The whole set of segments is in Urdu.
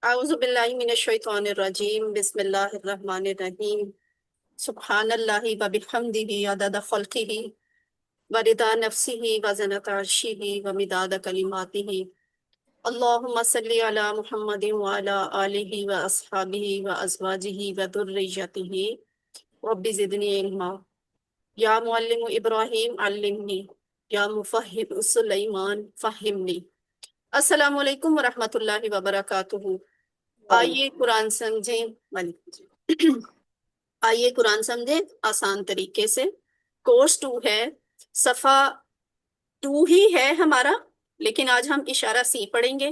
اعوذ باللہ من الشیطان الرجیم بسم اللہ الرحمن الرحیم سبحان اللہ و بحمدہ عدد خلقہ و رضا نفسہ و زنۃ عرشہ و مداد کلماتہ اللہم صلی علی محمد وعلی آلہ و اصحابہ و ازواجہ و ذریتہ رب زدنی علما یا معلم ابراہیم علمنی یا مفہم سلیمان فہمنی۔ السلام علیکم ورحمۃ اللہ وبرکاتہ۔ آئیے قرآن سمجھیں آئیے قرآن سمجھیں آسان طریقے سے۔ کورس 2 ہے، صفحہ 2 ہی ہے ہمارا، لیکن آج ہم اشارہ سی پڑھیں گے۔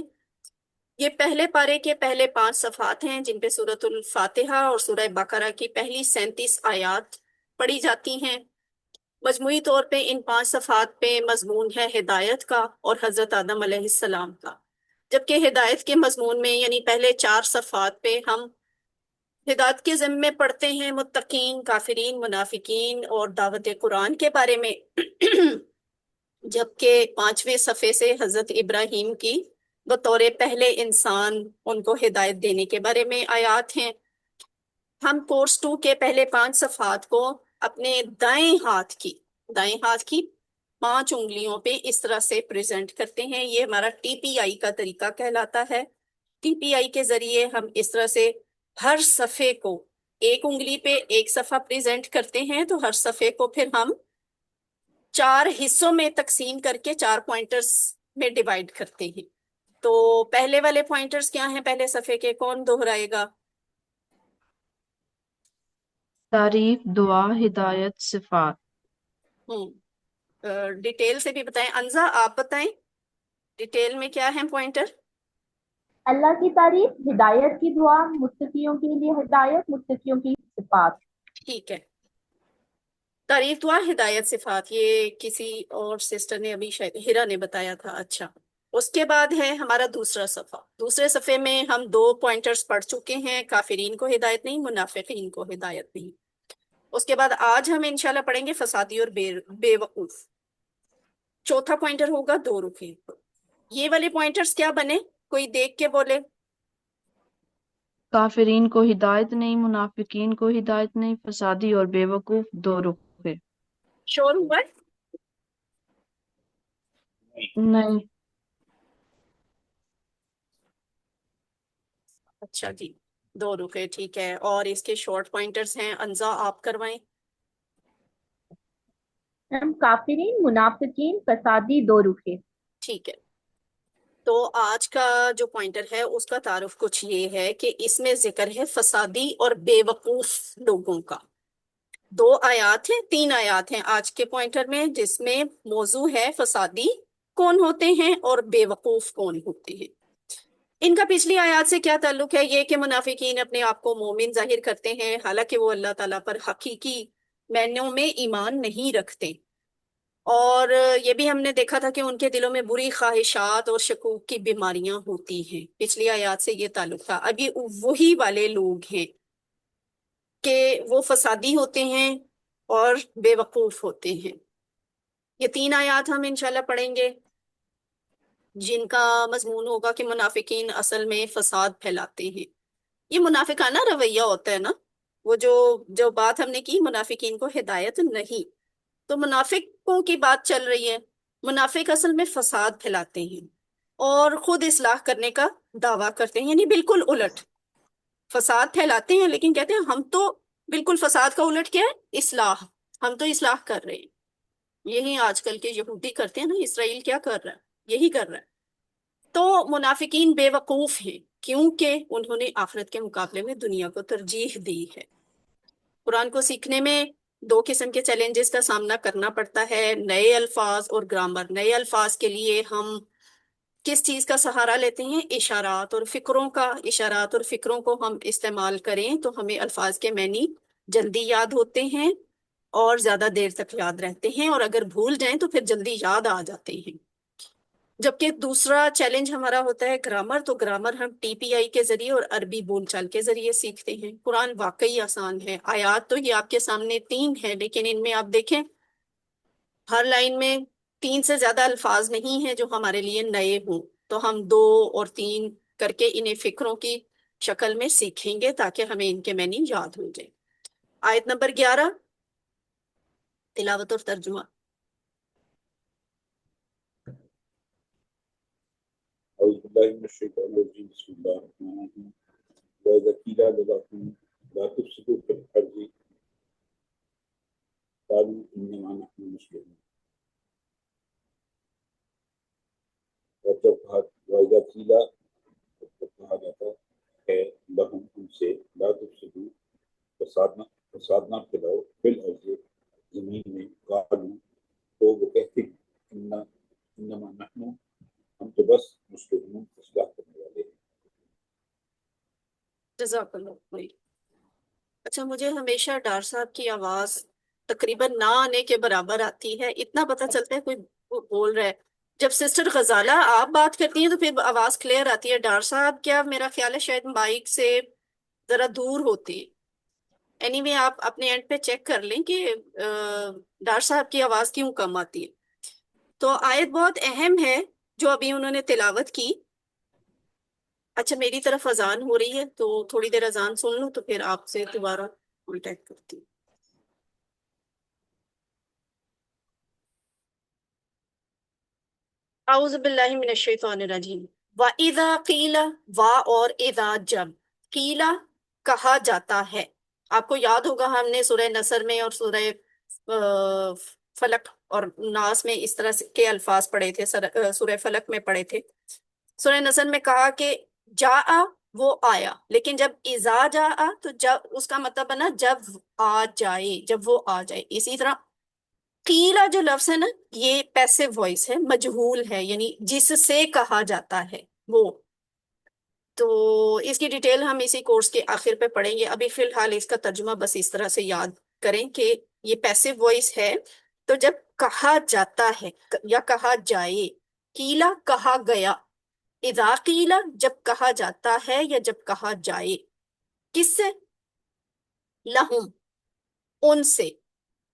یہ پہلے پارے کے پہلے 5 صفحات ہیں جن پہ سورۃ الفاتحہ اور سورہ بقرہ کی پہلی 37 آیات پڑھی جاتی ہیں۔ مجموعی طور پہ ان 5 صفحات پہ مضمون ہے ہدایت کا اور حضرت آدم علیہ السلام کا، جبکہ ہدایت کے مضمون میں یعنی پہلے 4 صفحات پہ ہم ہدایت کے ضمن میں پڑھتے ہیں متقین، کافرین، منافقین اور دعوت قرآن کے بارے میں، جبکہ 5ویں صفحے سے حضرت ابراہیم کی بطور پہلے انسان ان کو ہدایت دینے کے بارے میں آیات ہیں۔ ہم کورس 2 کے پہلے 5 صفحات کو اپنے دائیں ہاتھ کی 5 انگلیوں پہ اس طرح سے پریزنٹ کرتے ہیں۔ یہ ہمارا ٹی پی آئی کا طریقہ کہلاتا ہے۔ ٹی پی آئی کے ذریعے ہم اس طرح سے ہر صفحے کو ایک انگلی پہ ایک صفحہ پریزنٹ کرتے ہیں، تو ہر صفحے کو پھر ہم 4 حصوں میں تقسیم کر کے 4 پوائنٹرز میں ڈیوائیڈ کرتے ہیں۔ تو پہلے والے پوائنٹرز کیا ہیں پہلے صفحے کے؟ کون دہرائے گا؟ تعریف، دعا، ہدایت، صفات۔ ڈیٹیل سے بھی بتائیں۔ انزا آپ بتائیں ڈیٹیل میں کیا ہیں پوائنٹر؟ اللہ کی تعریف، ہدایت کی دعا، متقیوں کے لیے ہدایت، متقیوں کی صفات۔ ٹھیک ہے، تعریف، دعا، ہدایت، صفات، یہ کسی اور سسٹر نے ابھی شاید ہیرا نے بتایا تھا۔ اچھا، اس کے بعد ہے ہمارا دوسرا صفحہ۔ دوسرے صفحے میں ہم 2 پوائنٹرز پڑھ چکے ہیں، کافرین کو ہدایت نہیں، منافقین کو ہدایت نہیں۔ اس کے بعد آج ہم انشاءاللہ پڑھیں گے فسادی اور بے وقوف۔ چوتھا پوائنٹر ہوگا 2 رخی۔ یہ والے پوائنٹرز کیا بنے؟ کوئی دیکھ کے بولے۔ کافرین کو ہدایت نہیں، منافقین کو ہدایت نہیں، فسادی اور بے وقوف 2 رخے۔ شور ہوا ہے؟ نہیں، اچھا جی، 2 رخے، ٹھیک ہے۔ اور اس کے شارٹ پوائنٹرز ہیں، انزا آپ کروائیں۔ کافرین، منافقین، فسادی، 2 رخے۔ ٹھیک ہے، تو آج کا جو پوائنٹر ہے اس کا تعارف کچھ یہ ہے کہ اس میں ذکر ہے فسادی اور بے وقوف لوگوں کا۔ 2 آیات ہیں، 3 آیات ہیں آج کے پوائنٹر میں، جس میں موضوع ہے فسادی کون ہوتے ہیں اور بے وقوف کون ہوتے ہیں۔ ان کا پچھلی آیات سے کیا تعلق ہے؟ یہ کہ منافقین اپنے آپ کو مومن ظاہر کرتے ہیں، حالانکہ وہ اللہ تعالیٰ پر حقیقی معنوں میں ایمان نہیں رکھتے۔ اور یہ بھی ہم نے دیکھا تھا کہ ان کے دلوں میں بری خواہشات اور شکوک کی بیماریاں ہوتی ہیں، پچھلی آیات سے یہ تعلق تھا۔ اب یہ وہی والے لوگ ہیں کہ وہ فسادی ہوتے ہیں اور بے وقوف ہوتے ہیں۔ یہ 3 آیات ہم انشاءاللہ پڑھیں گے جن کا مضمون ہوگا کہ منافقین اصل میں فساد پھیلاتے ہیں۔ یہ منافقانہ رویہ ہوتا ہے نا، وہ جو بات ہم نے کی، منافقین کو ہدایت نہیں، تو منافقوں کی بات چل رہی ہے۔ منافق اصل میں فساد پھیلاتے ہیں اور خود اصلاح کرنے کا دعویٰ کرتے ہیں، یعنی بالکل الٹ فساد پھیلاتے ہیں، لیکن کہتے ہیں ہم تو بالکل فساد کا الٹ کیا ہے؟ اصلاح، ہم تو اصلاح کر رہے ہیں۔ یہی آج کل کے یہودی کرتے ہیں نا، اسرائیل کیا کر رہا ہے؟ یہی کر رہا ہے۔ تو منافقین بے وقوف ہیں کیونکہ انہوں نے آخرت کے مقابلے میں دنیا کو ترجیح دی ہے۔ قرآن کو سیکھنے میں 2 قسم کے چیلنجز کا سامنا کرنا پڑتا ہے، نئے الفاظ اور گرامر۔ نئے الفاظ کے لیے ہم کس چیز کا سہارا لیتے ہیں؟ اشارات اور فکروں کا۔ اشارات اور فکروں کو ہم استعمال کریں تو ہمیں الفاظ کے معنی جلدی یاد ہوتے ہیں اور زیادہ دیر تک یاد رہتے ہیں، اور اگر بھول جائیں تو پھر جلدی یاد آ جاتے ہیں۔ جبکہ دوسرا چیلنج ہمارا ہوتا ہے گرامر، تو گرامر ہم ٹی پی آئی کے ذریعے اور عربی بول چال کے ذریعے سیکھتے ہیں۔ قرآن واقعی آسان ہے۔ آیات تو یہ آپ کے سامنے 3 ہیں، لیکن ان میں آپ دیکھیں ہر لائن میں 3 سے زیادہ الفاظ نہیں ہیں جو ہمارے لیے نئے ہوں، تو ہم 2 اور 3 کر کے انہیں فکروں کی شکل میں سیکھیں گے تاکہ ہمیں ان کے معنی یاد ہو جائے۔ آیت نمبر 11 تلاوت اور ترجمہ۔ أعوذ بالله من الشيطان الرجيم بسم الله الرحمن الرحيم وإذا قيل لهم لا تفسدوا في الأرض قالوا إنما نحن مسلمون وإذا قيل کہا جاتا ہے لہم ان سے لا تفسدوا فساد نہ پھیلاؤ فی الارض زمین میں قالوا تو وہ کہتے ہیں انما نحن ہم تو بس مسلمون اصلاح کرنے والے ہیں۔ جزاک اللہ خیر۔ اچھا، مجھے ہمیشہ ڈار صاحب کی آواز تقریباً نہ آنے کے برابر آتی ہے، اتنا پتہ چلتا ہے کوئی بول رہا ہے۔ جب سسٹر غزالہ آپ بات کرتی ہیں تو پھر آواز کلیئر آتی ہے۔ ڈار صاحب کیا میرا خیال ہے شاید مائک سے ذرا دور ہوتی ہے۔ اینی وے آپ اپنے اینڈ پہ چیک کر لیں کہ ڈار صاحب کی آواز کیوں کم آتی ہے۔ تو آیت بہت اہم ہے جو ابھی انہوں نے تلاوت کی۔ اچھا، میری طرف اذان ہو رہی ہے تو تھوڑی دیر اذان سن لوں تو پھر آپ سے دوبارہ کانٹیکٹ کرتی ہوں۔ اعوذ باللہ من الشیطان الرجیم۔ وَإِذَا قِيلَ وا اور اذا جب قیل کہا جاتا ہے۔ آپ کو یاد ہوگا ہم نے سورہ نصر میں اور سورہ فلق اور ناس میں اس طرح کے الفاظ پڑھے تھے، سورہ فلق میں پڑھے تھے۔ سورہ نصر میں کہا کہ جا وہ آیا، لیکن جب اذا جا تو جب اس کا مطلب بنا جب آ جائے، جب وہ آ جائے۔ اسی طرح قیلا جو لفظ ہے نا، یہ پیسو وائس ہے، مجہول ہے، یعنی جس سے کہا جاتا ہے وہ۔ تو اس کی ڈیٹیل ہم اسی کورس کے آخر پہ پڑھیں گے، ابھی فی الحال اس کا ترجمہ بس اس طرح سے یاد کریں کہ یہ پیسو وائس ہے۔ تو جب کہا جاتا ہے یا کہا جائے، قیلا کہا گیا، اذا قیلا جب کہا جاتا ہے یا جب کہا جائے، کس سے؟ لہم ان سے۔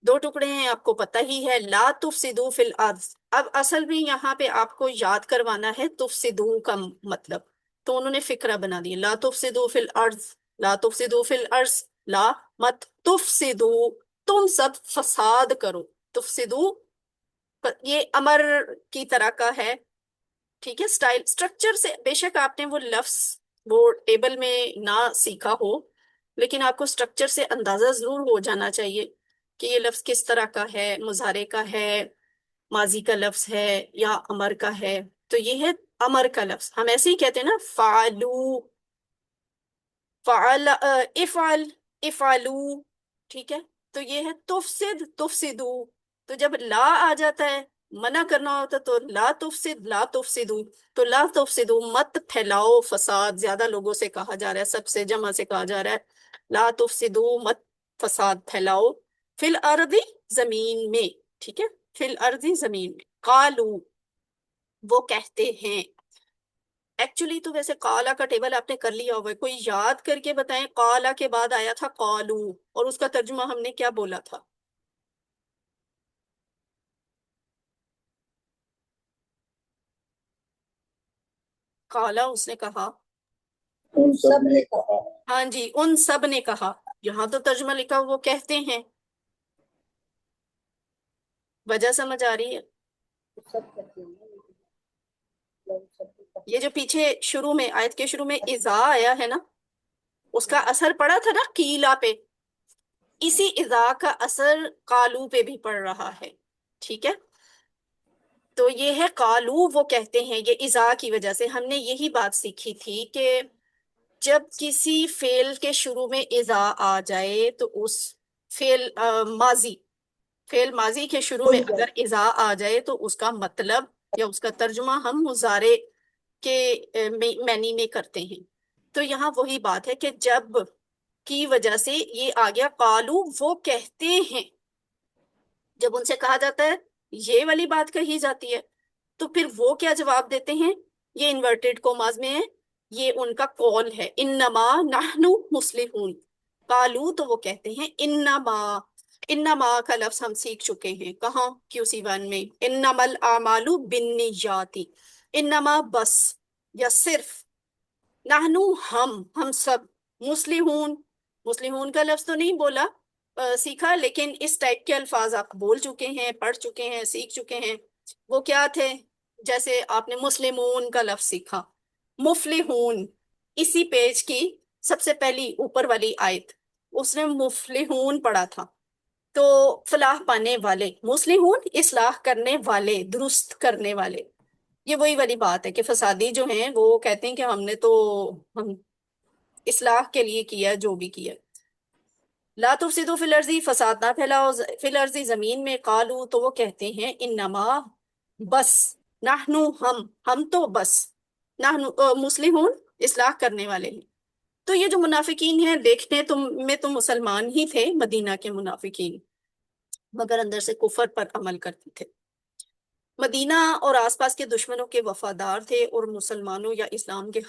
دو ٹکڑے ہیں، آپ کو پتہ ہی ہے، لا تفسدوا فی الارض۔ اب اصل بھی یہاں پہ آپ کو یاد کروانا ہے تفسدوا کا مطلب، تو انہوں نے فکرہ بنا دیا، لا تفسدوا فی الارض، لا تفسدوا فی الارض، لا مت تفسدوا، تم سب فساد کرو۔ تفسدوا یہ امر کی طرح کا ہے، ٹھیک ہے، سٹائل سٹرکچر سے بے شک آپ نے وہ لفظ وہ ٹیبل میں نہ سیکھا ہو، لیکن آپ کو سٹرکچر سے اندازہ ضرور ہو جانا چاہیے کہ یہ لفظ کس طرح کا ہے، مضارع کا ہے، ماضی کا لفظ ہے یا امر کا ہے۔ تو یہ ہے امر کا لفظ، ہم ایسے ہی کہتے ہیں نا فعلو، فعل، افعل، افعلو، ٹھیک ہے۔ تو یہ ہے تفسد، تفسدو۔ تو جب لا آ جاتا ہے منع کرنا ہوتا تو لا تفسد، لا تفسدو، تو لا تفسدو مت پھیلاؤ فساد، زیادہ لوگوں سے کہا جا رہا ہے، سب سے جمع سے کہا جا رہا ہے، لا تفسدو مت فساد پھیلاؤ، فی الارض زمین میں، ٹھیک ہے، فی الارض زمین میں، قالو وہ کہتے ہیں۔ ایکچولی تو ویسے قالا کا ٹیبل آپ نے کر لیا ہوگا، کوئی یاد کر کے بتائیں، قالا کے بعد آیا تھا قالو اور اس کا ترجمہ ہم نے کیا بولا تھا؟ قالا اس نے کہا، ان سب نے کہا ہاں جی، ان سب نے کہا، یہاں تو ترجمہ لکھا وہ کہتے ہیں، وجہ سمجھ آ رہی ہے؟ یہ جو پیچھے شروع میں آیت کے شروع میں اذا آیا ہے نا، اس کا اثر پڑا تھا نا قیلا پہ، اسی اذا کا اثر قالو پہ بھی پڑ رہا ہے، ٹھیک ہے۔ تو یہ ہے قالو وہ کہتے ہیں، یہ اذا کی وجہ سے ہم نے یہی بات سیکھی تھی کہ جب کسی فعل کے شروع میں اذا آ جائے تو اس فعل فعل ماضی کے شروع میں اگر اذا آ جائے تو اس کا مطلب یا اس کا ترجمہ ہم مضارع کے معنی میں کرتے ہیں۔ تو یہاں وہی بات ہے کہ جب کی وجہ سے یہ آ گیا قالو وہ کہتے ہیں، جب ان سے کہا جاتا ہے یہ والی بات کہی جاتی ہے تو پھر وہ کیا جواب دیتے ہیں؟ یہ انورٹیڈ کوماز میں ہے، یہ ان کا قول ہے، انما نحن مصلحون، قالو تو وہ کہتے ہیں، انما، انما کا لفظ ہم سیکھ چکے ہیں، کہاں؟ QC1 میں، انما الاعمال بالنیات، انما بس یا صرف نحنو ہم سب، مسلمون، مسلمون کا لفظ تو نہیں بولا سیکھا، لیکن اس ٹائپ کے الفاظ آپ بول چکے ہیں، پڑھ چکے ہیں، سیکھ چکے ہیں۔ وہ کیا تھے؟ جیسے آپ نے مسلمون کا لفظ سیکھا، مفلحون، اسی پیج کی سب سے پہلی اوپر والی آیت اس نے مفلحون پڑھا تھا، تو فلاح پانے والے، مصلحون اصلاح کرنے والے، درست کرنے والے۔ یہ وہی والی بات ہے کہ فسادی جو ہیں وہ کہتے ہیں کہ ہم اصلاح کے لیے کیا جو بھی کیا۔ لا تفسدوا فی الارض، فساد نہ پھیلاؤ فی الارض، زمین میں، قالو تو وہ کہتے ہیں، انما بس، نحنو ہم تو بس، نحنو مصلحون اصلاح کرنے والے ہیں۔ تو یہ جو منافقین ہیں، دیکھنے میں تو مسلمان ہی تھے مدینہ کے منافقین، مگر اندر سے کفر پر عمل کرتے تھے۔ مدینہ اور آس پاس کے دشمنوں کے وفادار تھے، اور مسلمانوں یا اسلام کے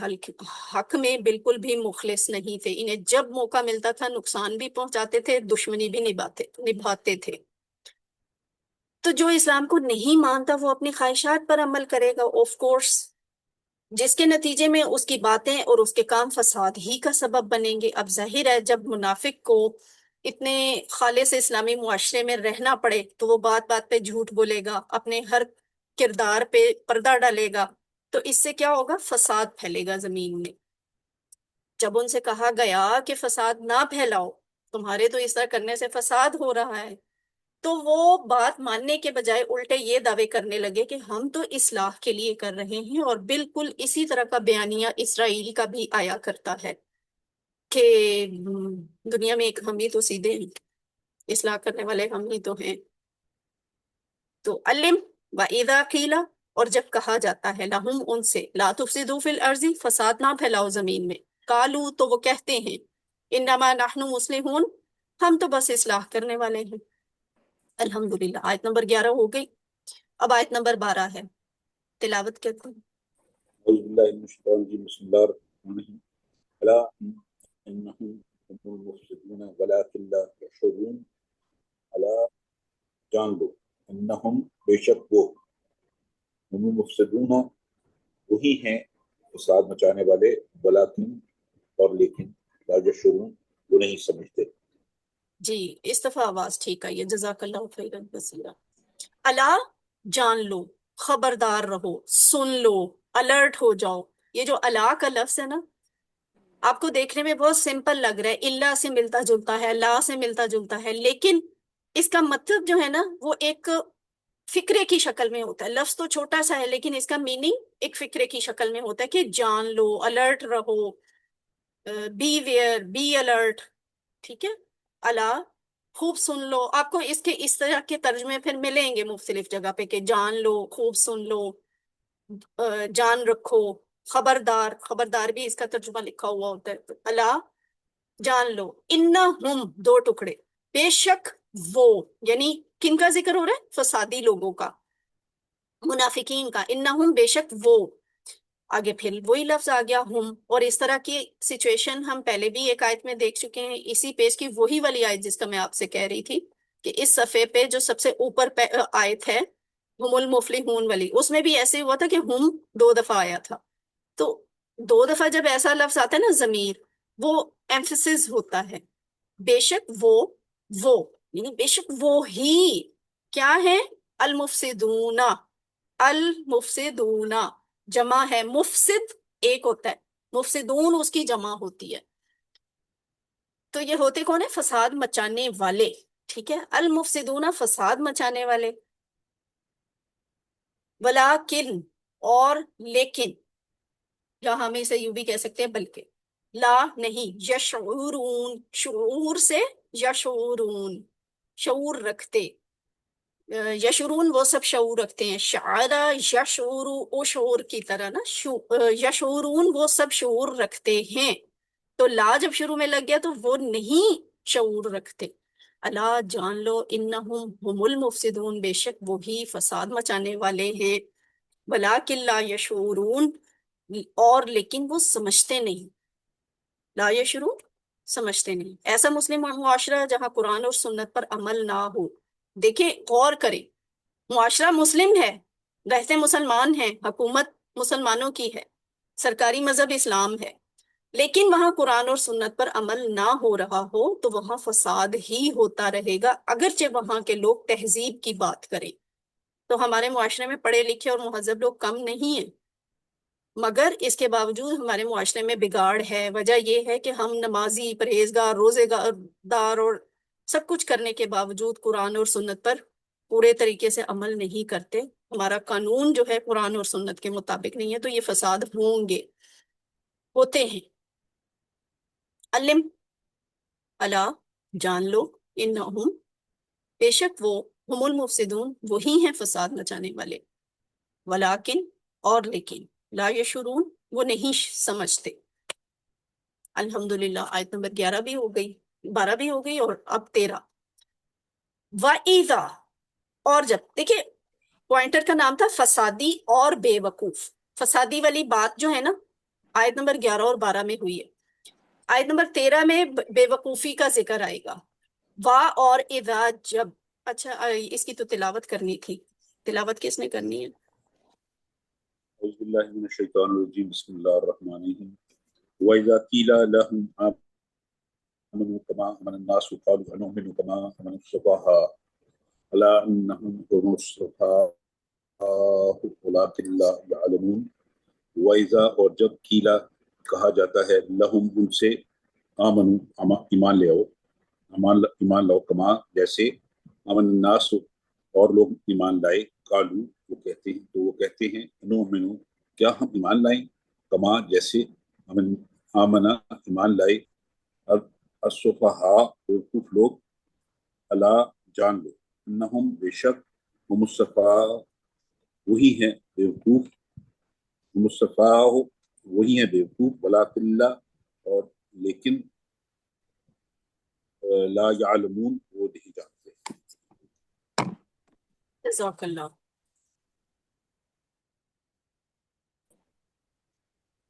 حق میں بالکل بھی مخلص نہیں تھے۔ انہیں جب موقع ملتا تھا نقصان بھی پہنچاتے تھے، دشمنی بھی نبھاتے تھے۔ تو جو اسلام کو نہیں مانتا وہ اپنی خواہشات پر عمل کرے گا، آف کورس، جس کے نتیجے میں اس کی باتیں اور اس کے کام فساد ہی کا سبب بنیں گے۔ اب ظاہر ہے جب منافق کو اتنے خالص اسلامی معاشرے میں رہنا پڑے تو وہ بات بات پہ جھوٹ بولے گا، اپنے ہر کردار پہ پردہ ڈالے گا، تو اس سے کیا ہوگا؟ فساد پھیلے گا زمین میں۔ جب ان سے کہا گیا کہ فساد نہ پھیلاؤ، تمہارے تو اس طرح کرنے سے فساد ہو رہا ہے، تو وہ بات ماننے کے بجائے الٹے یہ دعوے کرنے لگے کہ ہم تو اصلاح کے لیے کر رہے ہیں، اور بالکل اسی طرح کا بیانیہ اسرائیل کا بھی آیا کرتا ہے کہ دنیا میں ایک ہم ہی تو سیدھے ہیں، اصلاح کرنے والے ہم ہی تو ہیں۔ تو علم وَإِذَا قِيلَ، اور جب کہا جاتا ہے لہم ان سے، لا تفسدوا فی الارض، فساد نہ پھیلاؤ زمین میں، قالو تو وہ کہتے ہیں، انما نحن مصلحون، ہم تو بس اصلاح کرنے والے ہیں۔ الحمدللہ، آیت نمبر 11 ہو گئی، اب آیت نمبر 12 ہے، تلاوت کرتے ہیں۔ اعوذ باللہ من الشیطان الرجیم، بسم اللہ الرحمن الرحیم، الا انہم هم المفسدون ولکن لا یشعرون، الا جان لو، انہم بے شک وہ، هم المفسدون وہی ہیں فساد مچانے والے، ولیکن اور لیکن، لا یشعرون وہ نہیں سمجھتے۔ جی، اس دفعہ آواز ٹھیک آئی ہے، جزاک اللہ خیرا کثیرا۔ الا، جان لو، خبردار رہو، سن لو، الرٹ ہو جاؤ۔ یہ جو الا کا لفظ ہے نا، آپ کو دیکھنے میں بہت سمپل لگ رہا ہے، اللہ سے ملتا جلتا ہے، لا سے ملتا جلتا ہے، لیکن اس کا مطلب جو ہے نا وہ ایک فکرے کی شکل میں ہوتا ہے۔ لفظ تو چھوٹا سا ہے لیکن اس کا میننگ ایک فکرے کی شکل میں ہوتا ہے کہ جان لو، الرٹ رہو، بی ویئر، بی الرٹ، ٹھیک ہے۔ اللہ، خوب سن لو، آپ کو اس کے اس طرح کے ترجمے پھر ملیں گے مختلف جگہ پہ کہ جان لو، خوب سن لو، جان رکھو، خبردار، خبردار بھی اس کا ترجمہ لکھا ہوا ہوتا ہے۔ اللہ، جان لو، انہم، دو ٹکڑے، بے شک وہ، یعنی کن کا ذکر ہو رہا ہے؟ فسادی لوگوں کا، منافقین کا۔ انہم، بے شک وہ، آگے پھر وہی لفظ آ گیا ہم، اور اس طرح کی سچویشن ہم پہلے بھی ایک آیت میں دیکھ چکے ہیں، اسی پیج کی وہی والی آیت جس کا میں آپ سے کہہ رہی تھی کہ اس صفحے پہ جو سب سے اوپر آیت ہے ہم المفلحون والی، اس میں بھی ایسے ہوا تھا کہ ہم 2 دفعہ آیا تھا۔ تو 2 دفعہ جب ایسا لفظ آتا ہے نا ضمیر، وہ ایمفسس ہوتا ہے، بے شک وہ، یعنی بے شک وہ ہی کیا ہے؟ المفسدون، المفسدون جمع ہے، مفسد ایک ہوتا ہے، مفسدون اس کی جمع ہوتی ہے۔ تو یہ ہوتے کون ہے؟ فساد مچانے والے، ٹھیک ہے، المفسدون فساد مچانے والے، ولیکن اور لیکن، یا ہم اسے یوں بھی کہہ سکتے ہیں بلکہ، لا نہیں، یشعرون، شعور سے یشعرون، شعور رکھتے، یشعرون وہ سب شعور رکھتے ہیں، شعرا یشعر، او شعور کی طرح نا، یشعرون وہ سب شعور رکھتے ہیں، تو لا جب شروع میں لگ گیا تو وہ نہیں شعور رکھتے۔ اللہ، جان لو، انہم ہم المفسدون، بے شک وہی فساد مچانے والے ہیں، ولیکن لا یشعرون، اور لیکن وہ سمجھتے نہیں، لا یشعرون، سمجھتے نہیں۔ ایسا مسلم معاشرہ جہاں قرآن اور سنت پر عمل نہ ہو، دیکھیں غور کریں، معاشرہ مسلم ہے، رہتے مسلمان ہیں، حکومت مسلمانوں کی ہے، سرکاری مذہب اسلام ہے، لیکن وہاں قرآن اور سنت پر عمل نہ ہو رہا ہو تو وہاں فساد ہی ہوتا رہے گا، اگرچہ وہاں کے لوگ تہذیب کی بات کریں۔ تو ہمارے معاشرے میں پڑھے لکھے اور مہذب لوگ کم نہیں ہیں، مگر اس کے باوجود ہمارے معاشرے میں بگاڑ ہے۔ وجہ یہ ہے کہ ہم نمازی، پرہیزگار، روزے دار اور سب کچھ کرنے کے باوجود قرآن اور سنت پر پورے طریقے سے عمل نہیں کرتے۔ ہمارا قانون جو ہے قرآن اور سنت کے مطابق نہیں ہے، تو یہ فساد ہوں گے، ہوتے ہیں۔ علم، الا، جان لو، انہم، بے شک وہ، ہم المفسدون، وہی ہیں فساد مچانے والے، ولیکن، اور لیکن، لا یشعرون، وہ نہیں سمجھتے۔ الحمدللہ، آیت نمبر 11 بھی ہو گئی، 12 بھی ہو گئی، اور اب 13۔ وَإِذَا، اور جب، دیکھیں پوائنٹر کا نام تھا فسادی اور بے وقوف۔ فسادی والی بات جو ہے نا آیت نمبر 11 اور 12 میں ہوئی ہے، آیت نمبر 13 میں بے وقوفی کا ذکر آئے گا۔ وا اور اذا، جب، اچھا اس کی تو تلاوت کرنی تھی، تلاوت کس نے کرنی ہے؟ اعوذ باللہ من الشیطان الرجیم، بسم اللہ الرحمن الرحیم۔ وَإِذَا قِيلَ لَهُمْ آمنوا كما آمن الناس قالوا أنؤمن كما آمن السفهاء ألا إنهم هم السفهاء ولكن لا يعلمون۔ وَإِذَا، اور جب قیل کہا جاتا ہے لہم ان سے، آمنوا ایمان لے آؤ، ایمان لاؤ، کما جیسے، امن الناس اور لوگ ایمان لائے، قالو وہ کہتے ہیں، تو وہ کہتے ہیں، نؤمن کیا ہم ایمان لائیں، کما جیسے، آمنا ایمان لائے، السفہاء بیوقوف لوگ، الا جان لو، انہم بے شک، ہم السفہاء وہی ہیں بیوقوف، ہم السفہاء وہی ہیں بیوقوف، ولکن لا، اور لیکن، لا یعلمون وہ نہیں جانتے۔ جزاک اللہ۔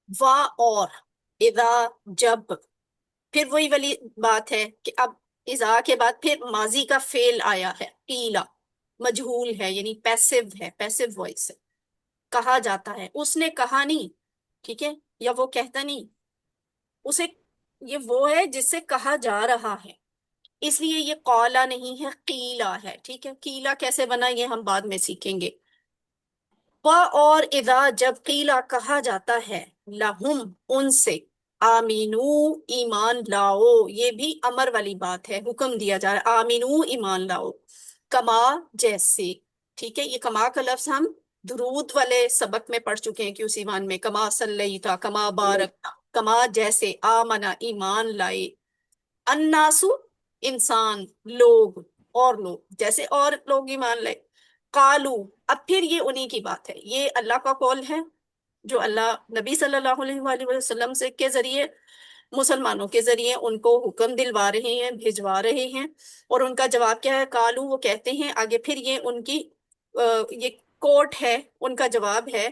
وا اور، اذا، جب، پھر وہی والی بات ہے کہ اب اذا کے بعد پھر ماضی کا فعل آیا ہے، قیلا، مجہول ہے، یعنی پیسو ہے، پیسو وائس ہے، کہا جاتا ہے، اس نے کہا نہیں، ٹھیک ہے، یا وہ کہتا نہیں، اسے، یہ وہ ہے جس سے کہا جا رہا ہے، اس لیے یہ قولا نہیں ہے، قیلا ہے، ٹھیک ہے۔ قیلا کیسے بنا یہ ہم بعد میں سیکھیں گے۔ اور اذا، جب قیلا کہا جاتا ہے، لہم ان سے، آمینو ایمان لاؤ، یہ بھی امر والی بات ہے، حکم دیا جا رہا ہے، آمینو ایمان لاؤ، کما جیسے، ٹھیک ہے، یہ کما کا لفظ ہم درود والے سبق میں پڑھ چکے ہیں کہ اس ایمان میں، کما صلیتا، کما بارکتا، کما جیسے، آمنا ایمان لائے، الناسو انسان، لوگ، اور لوگ، جیسے اور لوگ ایمان لائے، قالو، اب پھر یہ انہی کی بات ہے، یہ اللہ کا قول ہے جو اللہ نبی صلی اللہ علیہ وآلہ وسلم سے کے ذریعے، مسلمانوں کے ذریعے ان کو حکم دلوا رہے ہیں، بھجوا رہے ہیں، اور ان کا جواب کیا ہے، قالو وہ کہتے ہیں، آگے پھر یہ ان کی یہ کوٹ ہے، ان کا جواب ہے،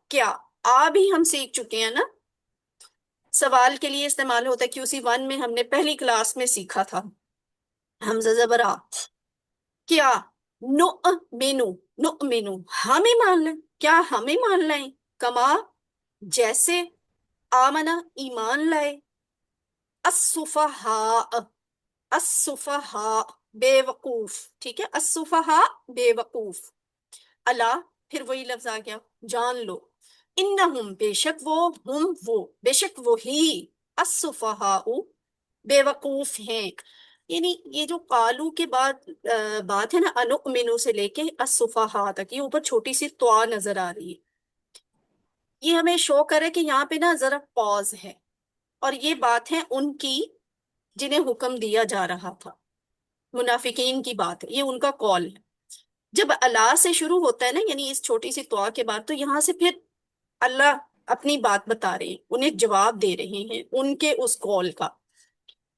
کیا، بھی ہم سیکھ چکے ہیں نا، سوال کے لیے استعمال ہوتا ہے، QC1 میں ہم نے پہلی کلاس میں سیکھا تھا، حمزہ زبر آ، کیا، نؤمنو، نؤمنو ہم ایمان لیں، کیا ہم ایمان لائیں، کما جیسے، آمنا ایمان لائے، السفہاء، السفہاء بے وقوف، ٹھیک ہے، السفہاء بے وقوف، اللہ، پھر وہی لفظ آ گیا، جان لو، انہم بے شک وہ بے شک وہی، السفہاء بے وقوف ہیں، یعنی یہ جو قالو کے بعد بات ہے نا، انؤمنو سے لے کے السفہاء تک، یہ اوپر چھوٹی سی طوا نظر آ رہی ہے، یہ ہمیں شو کرے کہ یہاں پہ نا ذرا پاز ہے، اور یہ بات ہے ان کی جنہیں حکم دیا جا رہا تھا، منافقین کی بات ہے، یہ ان کا قول ہے۔ جب اللہ سے شروع ہوتا ہے نا، یعنی اس چھوٹی سی دعا کے بعد، تو یہاں سے پھر اللہ اپنی بات بتا رہے ہیں، انہیں جواب دے رہے ہیں ان کے اس قول کا۔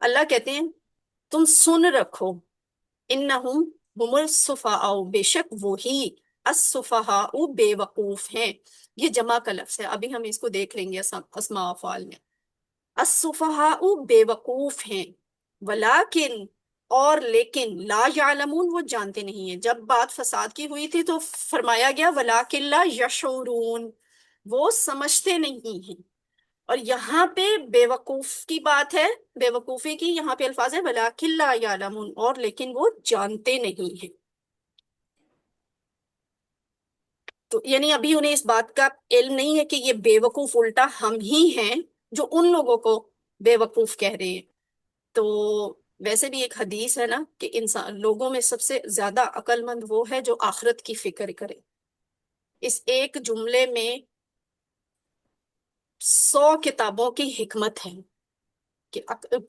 اللہ کہتے ہیں تم سن رکھو، انہم ہم السفہاء بے شک وہی، السفہاء بے وقوف ہیں، یہ جمع کا لفظ ہے، ابھی ہم اس کو دیکھ لیں گے اسماء افعال میں، السفہاء بے وقوف ہیں، ولیکن، اور لیکن، لا یعلمون وہ جانتے نہیں ہیں۔ جب بات فساد کی ہوئی تھی تو فرمایا گیا ولیکن لا یشعرون، وہ سمجھتے نہیں ہیں، اور یہاں پہ بیوقوف کی بات ہے، بیوقوفی کی، یہاں پہ الفاظ ہے وَلَٰكِن لَا يَعْلَمُونَ، اور لیکن وہ جانتے نہیں ہیں. تو یعنی ابھی انہیں اس بات کا علم نہیں ہے کہ یہ بے وقوف الٹا ہم ہی ہیں جو ان لوگوں کو بے وقوف کہہ رہے ہیں. تو ویسے بھی ایک حدیث ہے نا کہ انسان لوگوں میں سب سے زیادہ عقل مند وہ ہے جو آخرت کی فکر کرے. اس ایک جملے میں 100 کتابوں کی حکمت ہے کہ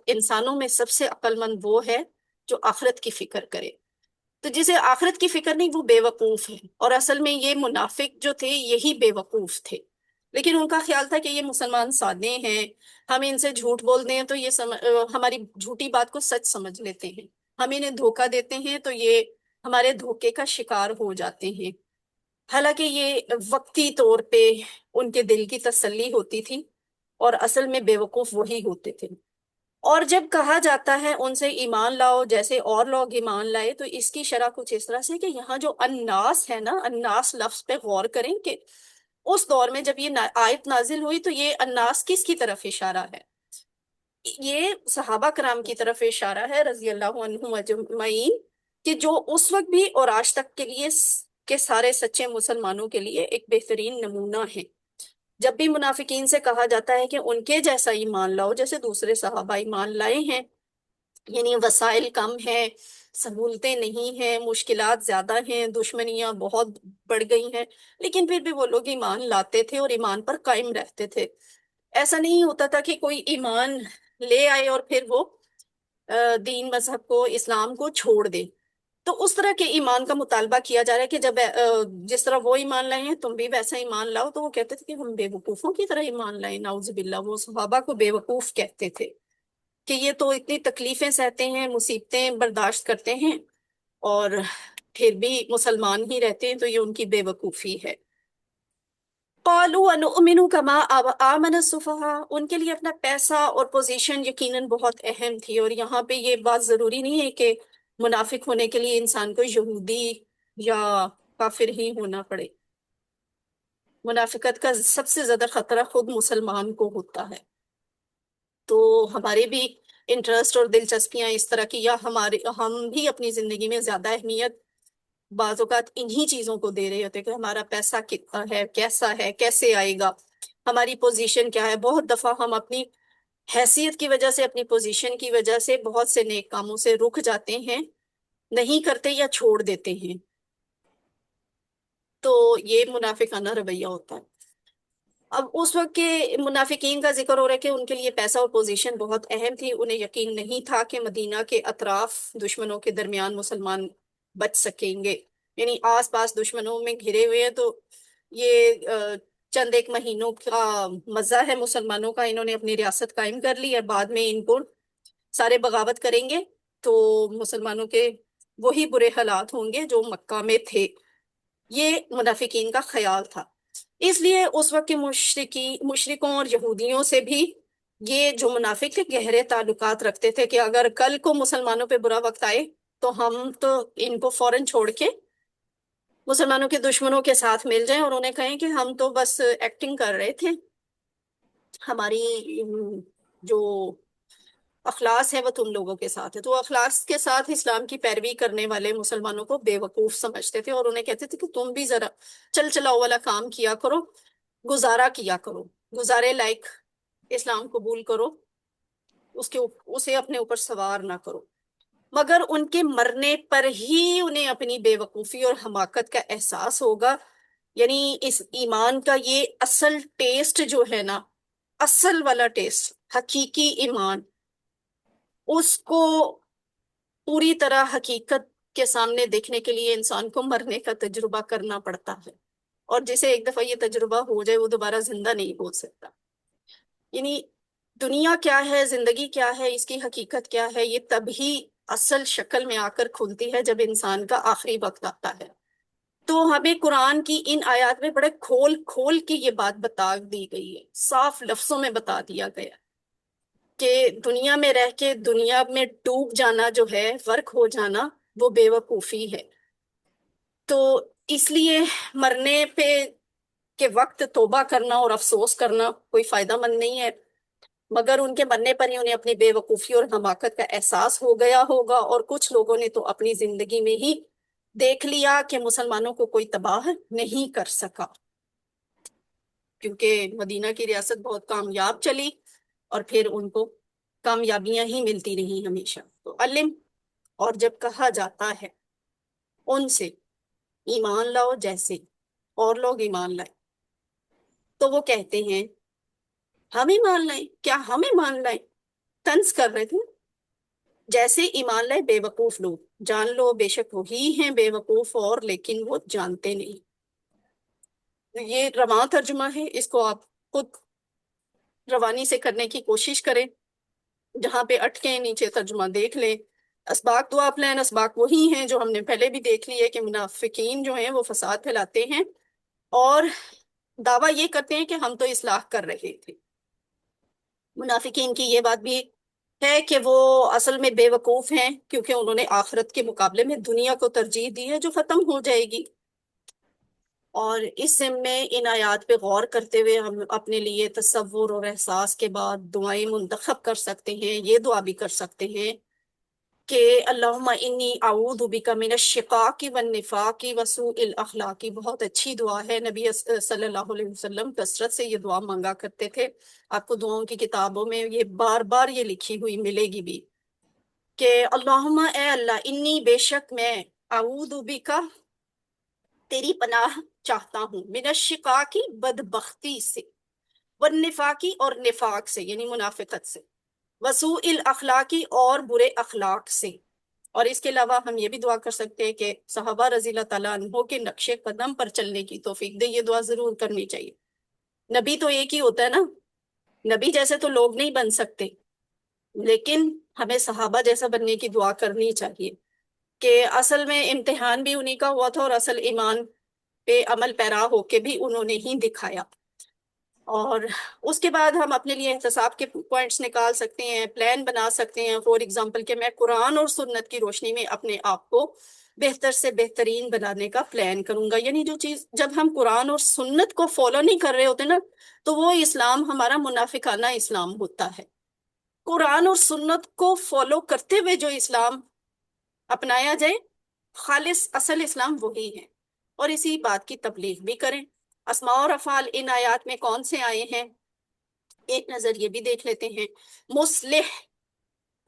انسانوں میں سب سے عقل مند وہ ہے جو آخرت کی فکر کرے. تو جسے آخرت کی فکر نہیں وہ بے وقوف ہے، اور اصل میں یہ منافق جو تھے یہی بے وقوف تھے. لیکن ان کا خیال تھا کہ یہ مسلمان سادے ہیں، ہم ان سے جھوٹ بولتے ہیں تو یہ ہماری جھوٹی بات کو سچ سمجھ لیتے ہیں، ہم انہیں دھوکہ دیتے ہیں تو یہ ہمارے دھوکے کا شکار ہو جاتے ہیں. حالانکہ یہ وقتی طور پہ ان کے دل کی تسلی ہوتی تھی، اور اصل میں بے وقوف وہی ہوتے تھے. اور جب کہا جاتا ہے ان سے ایمان لاؤ جیسے اور لوگ ایمان لائے، تو اس کی شرح کچھ اس طرح سے کہ یہاں جو الناس ہے نا، الناس لفظ پہ غور کریں کہ اس دور میں جب یہ آیت نازل ہوئی تو یہ الناس کس کی طرف اشارہ ہے؟ یہ صحابہ کرام کی طرف اشارہ ہے رضی اللہ عنہم اجمعین، کہ جو اس وقت بھی اور آج تک کے لیے کے سارے سچے مسلمانوں کے لیے ایک بہترین نمونہ ہے. جب بھی منافقین سے کہا جاتا ہے کہ ان کے جیسا ایمان لاؤ جیسے دوسرے صحابہ ایمان لائے ہیں، یعنی وسائل کم ہیں، سہولتیں نہیں ہیں، مشکلات زیادہ ہیں، دشمنیاں بہت بڑھ گئی ہیں، لیکن پھر بھی وہ لوگ ایمان لاتے تھے اور ایمان پر قائم رہتے تھے. ایسا نہیں ہوتا تھا کہ کوئی ایمان لے آئے اور پھر وہ دین مذہب کو، اسلام کو چھوڑ دے. تو اس طرح کے ایمان کا مطالبہ کیا جا رہا ہے کہ جب جس طرح وہ ایمان لائے ہیں تم بھی ویسا ایمان لاؤ. تو وہ کہتے تھے کہ ہم بے وقوفوں کی طرح ایمان لائیں، نعوذ باللہ. وہ صحابہ کو بے وقوف کہتے تھے کہ یہ تو اتنی تکلیفیں سہتے ہیں، مصیبتیں برداشت کرتے ہیں، اور پھر بھی مسلمان ہی رہتے ہیں، تو یہ ان کی بے وقوفی ہے. قالوا انؤمن کما آمن السفہاء، ان کے لیے اپنا پیسہ اور پوزیشن یقیناً بہت اہم تھی. اور یہاں پہ یہ بات ضروری نہیں ہے کہ منافق ہونے کے لیے انسان کو یہودی یا کافر ہی ہونا پڑے. منافقت کا سب سے زیادہ خطرہ خود مسلمان کو ہوتا ہے. تو ہمارے بھی انٹرسٹ اور دلچسپیاں اس طرح کی، یا ہم بھی اپنی زندگی میں زیادہ اہمیت بعض اوقات انہی چیزوں کو دے رہے ہوتے کہ ہمارا پیسہ کتنا ہے، کیسا ہے، کیسے آئے گا، ہماری پوزیشن کیا ہے. بہت دفعہ ہم اپنی حیثیت کی وجہ سے، اپنی پوزیشن کی وجہ سے بہت سے نیک کاموں سے رک جاتے ہیں، نہیں کرتے یا چھوڑ دیتے ہیں. تو یہ منافقانہ رویہ ہوتا ہے. اب اس وقت کے منافقین کا ذکر ہو رہا ہے کہ ان کے لیے پیسہ اور پوزیشن بہت اہم تھی. انہیں یقین نہیں تھا کہ مدینہ کے اطراف دشمنوں کے درمیان مسلمان بچ سکیں گے. یعنی آس پاس دشمنوں میں گھرے ہوئے ہیں، تو یہ چند ایک مہینوں کا مزہ ہے مسلمانوں کا. انہوں نے اپنی ریاست قائم کر لی ہے، بعد میں ان کو سارے بغاوت کریں گے تو مسلمانوں کے وہی برے حالات ہوں گے جو مکہ میں تھے. یہ منافقین کا خیال تھا. اس لیے اس وقت کے مشرکوں اور یہودیوں سے بھی یہ جو منافق تھے گہرے تعلقات رکھتے تھے کہ اگر کل کو مسلمانوں پہ برا وقت آئے تو ہم تو ان کو فوراً چھوڑ کے مسلمانوں کے دشمنوں کے ساتھ مل جائیں، اور انہیں کہیں کہ ہم تو بس ایکٹنگ کر رہے تھے، ہماری جو اخلاص ہے وہ تم لوگوں کے ساتھ ہے. تو اخلاص کے ساتھ اسلام کی پیروی کرنے والے مسلمانوں کو بے وقوف سمجھتے تھے، اور انہیں کہتے تھے کہ تم بھی ذرا چل چلاؤ والا کام کیا کرو، گزارا کیا کرو، گزارے لائک اسلام قبول کرو، اسے اپنے اوپر سوار نہ کرو. مگر ان کے مرنے پر ہی انہیں اپنی بے وقوفی اور حماقت کا احساس ہوگا. یعنی اس ایمان کا یہ اصل ٹیسٹ جو ہے نا، اصل والا ٹیسٹ، حقیقی ایمان، اس کو پوری طرح حقیقت کے سامنے دیکھنے کے لیے انسان کو مرنے کا تجربہ کرنا پڑتا ہے. اور جسے ایک دفعہ یہ تجربہ ہو جائے وہ دوبارہ زندہ نہیں ہو سکتا. یعنی دنیا کیا ہے، زندگی کیا ہے، اس کی حقیقت کیا ہے، یہ تبھی اصل شکل میں آ کر کھلتی ہے جب انسان کا آخری وقت آتا ہے. تو ہمیں قرآن کی ان آیات میں بڑے کھول کھول کے یہ بات بتا دی گئی ہے، صاف لفظوں میں بتا دیا گیا کہ دنیا میں رہ کے دنیا میں ڈوب جانا جو ہے، غرق ہو جانا، وہ بے وقوفی ہے. تو اس لیے مرنے پہ کہ وقت توبہ کرنا اور افسوس کرنا کوئی فائدہ مند نہیں ہے، مگر ان کے مرنے پر ہی انہیں اپنی بے وقوفی اور حماقت کا احساس ہو گیا ہوگا، اور کچھ لوگوں نے تو اپنی زندگی میں ہی دیکھ لیا کہ مسلمانوں کو کوئی تباہ نہیں کر سکا، کیونکہ مدینہ کی ریاست بہت کامیاب چلی اور پھر ان کو کامیابیاں ہی ملتی رہیں ہمیشہ۔ تو علم، اور جب کہا جاتا ہے ان سے ایمان لاؤ جیسے اور لوگ ایمان لائے، تو وہ کہتے ہیں ہم ایمان لائیں، کیا ہم ایمان لائیں؟ طنز کر رہے تھے، جیسے ایمان لائے بے وقوف لوگ، جان لو بے شک وہی ہیں بے وقوف، اور لیکن وہ جانتے نہیں۔ یہ رواں ترجمہ ہے، اس کو آپ خود روانی سے کرنے کی کوشش کریں، جہاں پہ اٹکیں نیچے ترجمہ دیکھ لیں۔ اسباق دعا پلان اسباق وہی ہیں جو ہم نے پہلے بھی دیکھ لی ہے کہ منافقین جو ہیں وہ فساد پھیلاتے ہیں اور دعویٰ یہ کرتے ہیں کہ ہم تو اصلاح کر رہے تھے۔ منافقین کی یہ بات بھی ہے کہ وہ اصل میں بے وقوف ہیں، کیونکہ انہوں نے آخرت کے مقابلے میں دنیا کو ترجیح دی ہے جو ختم ہو جائے گی۔ اور اس ضمن میں ان آیات پہ غور کرتے ہوئے ہم اپنے لیے تصور اور احساس کے بعد دعائیں منتخب کر سکتے ہیں۔ یہ دعا بھی کر سکتے ہیں کہ اللہم انی اعوذ بک من الشقاق والنفاق وسوء الاخلاق۔ بہت اچھی دعا ہے، نبی صلی اللہ علیہ وسلم کثرت سے یہ دعا مانگا کرتے تھے۔ آپ کو دعاؤں کی کتابوں میں یہ بار بار یہ لکھی ہوئی ملے گی بھی کہ اللہم اے اللہ، انی بے شک میں، اعوذ بک تیری پناہ چاہتا ہوں، من الشقاقی بدبختی سے، والنفاقی اور نفاق سے یعنی منافقت سے، وسوء الاخلاقی اور برے اخلاق سے۔ اور اس کے علاوہ ہم یہ بھی دعا کر سکتے ہیں کہ صحابہ رضی اللہ تعالیٰ عنہ کے نقش قدم پر چلنے کی توفیق دے۔ یہ دعا ضرور کرنی چاہیے۔ نبی تو ایک ہی ہوتا ہے نا، نبی جیسے تو لوگ نہیں بن سکتے، لیکن ہمیں صحابہ جیسا بننے کی دعا کرنی چاہیے کہ اصل میں امتحان بھی انہی کا ہوا تھا اور اصل ایمان پہ عمل پیرا ہو کے بھی انہوں نے ہی دکھایا۔ اور اس کے بعد ہم اپنے لیے احتساب کے پوائنٹس نکال سکتے ہیں، پلان بنا سکتے ہیں، فور ایگزامپل کہ میں قرآن اور سنت کی روشنی میں اپنے آپ کو بہتر سے بہترین بنانے کا پلان کروں گا۔ یعنی جو چیز، جب ہم قرآن اور سنت کو فالو نہیں کر رہے ہوتے نا، تو وہ اسلام ہمارا منافقانہ اسلام ہوتا ہے۔ قرآن اور سنت کو فالو کرتے ہوئے جو اسلام اپنایا جائے، خالص اصل اسلام وہی ہے، اور اسی بات کی تبلیغ بھی کریں۔ اسماء اور افعال ان آیات میں کون سے آئے ہیں، ایک نظر یہ بھی دیکھ لیتے ہیں۔ مصلح،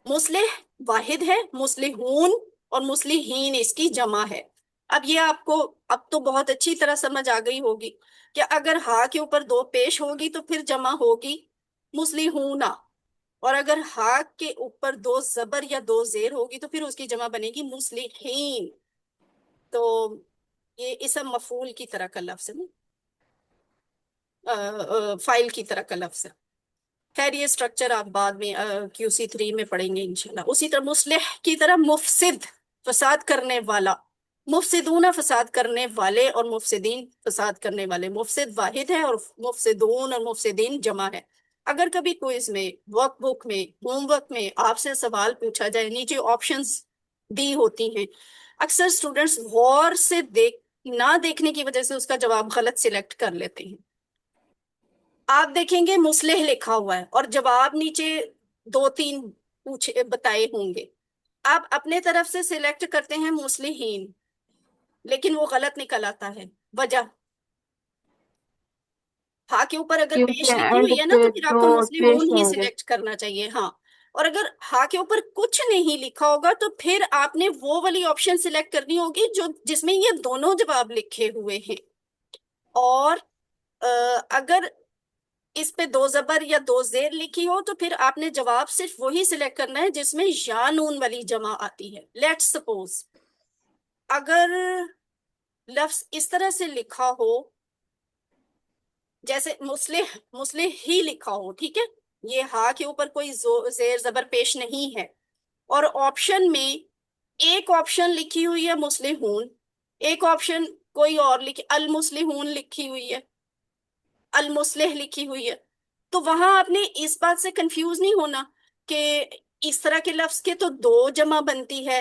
مصلح واحد ہے، مصلحون اور مصلحین اس کی جمع ہے۔ اب یہ آپ کو اب تو بہت اچھی طرح سمجھ آ گئی ہوگی کہ اگر ہا کے اوپر دو پیش ہوگی تو پھر جمع ہوگی مصلحونا، اور اگر ہا کے اوپر دو زبر یا دو زیر ہوگی تو پھر اس کی جمع بنے گی مصلحین۔ تو یہ اسم مفعول کی طرح کا لفظ ہے، فائل کی طرح کا لفظ ہے۔ خیر یہ سٹرکچر آپ بعد میں QC3 میں پڑھیں گے انشاءاللہ۔ اسی طرح مصلح کی طرح مفسد، فساد کرنے والا، مفسدون فساد کرنے والے اور مفسدین فساد کرنے والے۔ مفسد واحد ہے اور مفسدون اور مفسدین جمع ہے۔ اگر کبھی کوئز میں، ورک بک میں، ہوم ورک میں آپ سے سوال پوچھا جائے، نیچے آپشنز دی ہوتی ہیں، اکثر اسٹوڈنٹس غور سے نہ دیکھنے کی وجہ سے اس کا جواب غلط سلیکٹ کر لیتے ہیں۔ آپ دیکھیں گے مصلح لکھا ہوا ہے اور جواب نیچے دو تین پوچھے بتائے ہوں گے، آپ اپنے طرف سے سلیکٹ کرتے ہیں مصلحین، لیکن وہ غلط نکل آتا ہے۔ وجہ ہاں کے اوپر اگر پیش کیونکہ لکھی اینڈ ہوئی ہے نا پہ تو پھر آپ دو کو پیش مصلحون ہی ہوں گے۔ سلیکٹ کرنا چاہیے۔ ہاں، اور اگر ہاں کے اوپر کچھ نہیں لکھا ہوگا تو پھر آپ نے وہ والی آپشن سلیکٹ کرنی ہوگی جو جس میں یہ دونوں جواب لکھے ہوئے ہیں۔ اور اگر اس پہ دو زبر یا دو زیر لکھی ہو تو پھر آپ نے جواب صرف وہی سلیکٹ کرنا ہے جس میں یا نون والی جمع آتی ہے۔ لیٹ سپوز اگر لفظ اس طرح سے لکھا ہو جیسے مصلح، مصلح ہی لکھا ہو، ٹھیک ہے، یہ ہا کے اوپر کوئی زیر زبر پیش نہیں ہے، اور آپشن میں ایک آپشن لکھی ہوئی ہے مصلحون، ایک آپشن کوئی اور لکھی، المصلحون لکھی ہوئی ہے، المصلح لکھی ہوئی ہے، تو وہاں آپ نے اس بات سے کنفیوز نہیں ہونا کہ اس طرح کے لفظ کے تو دو جمع بنتی ہے،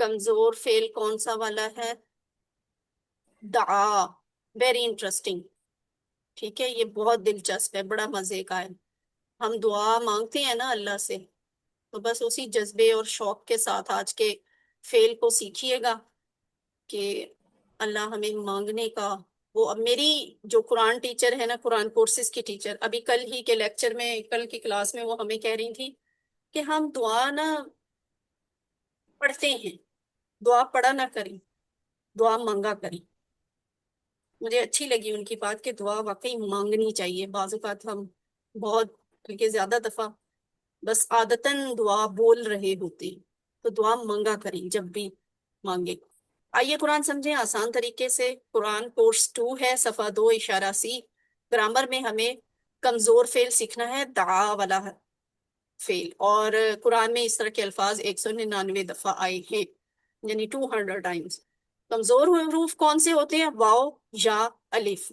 کمزور فعل کون سا والا ہے؟ دعا. Very interesting. ٹھیک ہے، یہ بہت دلچسپ ہے، بڑا مزے کا ہے. ہم دعا مانگتے ہیں نا اللہ سے، تو بس اسی جذبے اور شوق کے ساتھ آج کے فعل کو سیکھیے گا کہ اللہ ہمیں مانگنے کا. وہ اب میری جو قرآن ٹیچر ہے نا، قرآن کورسز کی ٹیچر، ابھی کل ہی کے لیکچر میں، کل کی کلاس میں وہ ہمیں کہہ رہی تھی کہ ہم دعا نہ پڑھتے ہیں، دعا پڑھا نہ کریں، دعا مانگا کریں. مجھے اچھی لگی ان کی بات کہ دعا واقعی مانگنی چاہیے. بعض اوقات ہم بہت، بلکہ زیادہ دفعہ بس عادتاً دعا بول رہے ہوتے ہیں، تو دعا مانگا کریں جب بھی مانگے. آئیے قرآن سمجھیں آسان طریقے سے. قرآن کورس 2 ہے، صفحہ 2 اشارہ سی. گرامر میں ہمیں کمزور فعل سیکھنا ہے، دعا والا فعل. اور قرآن میں اس طرح کے الفاظ 199 دفعہ آئے ہیں، یعنی 200 ٹائمز. کمزور حروف کون سے ہوتے ہیں؟ واو، یا، الف.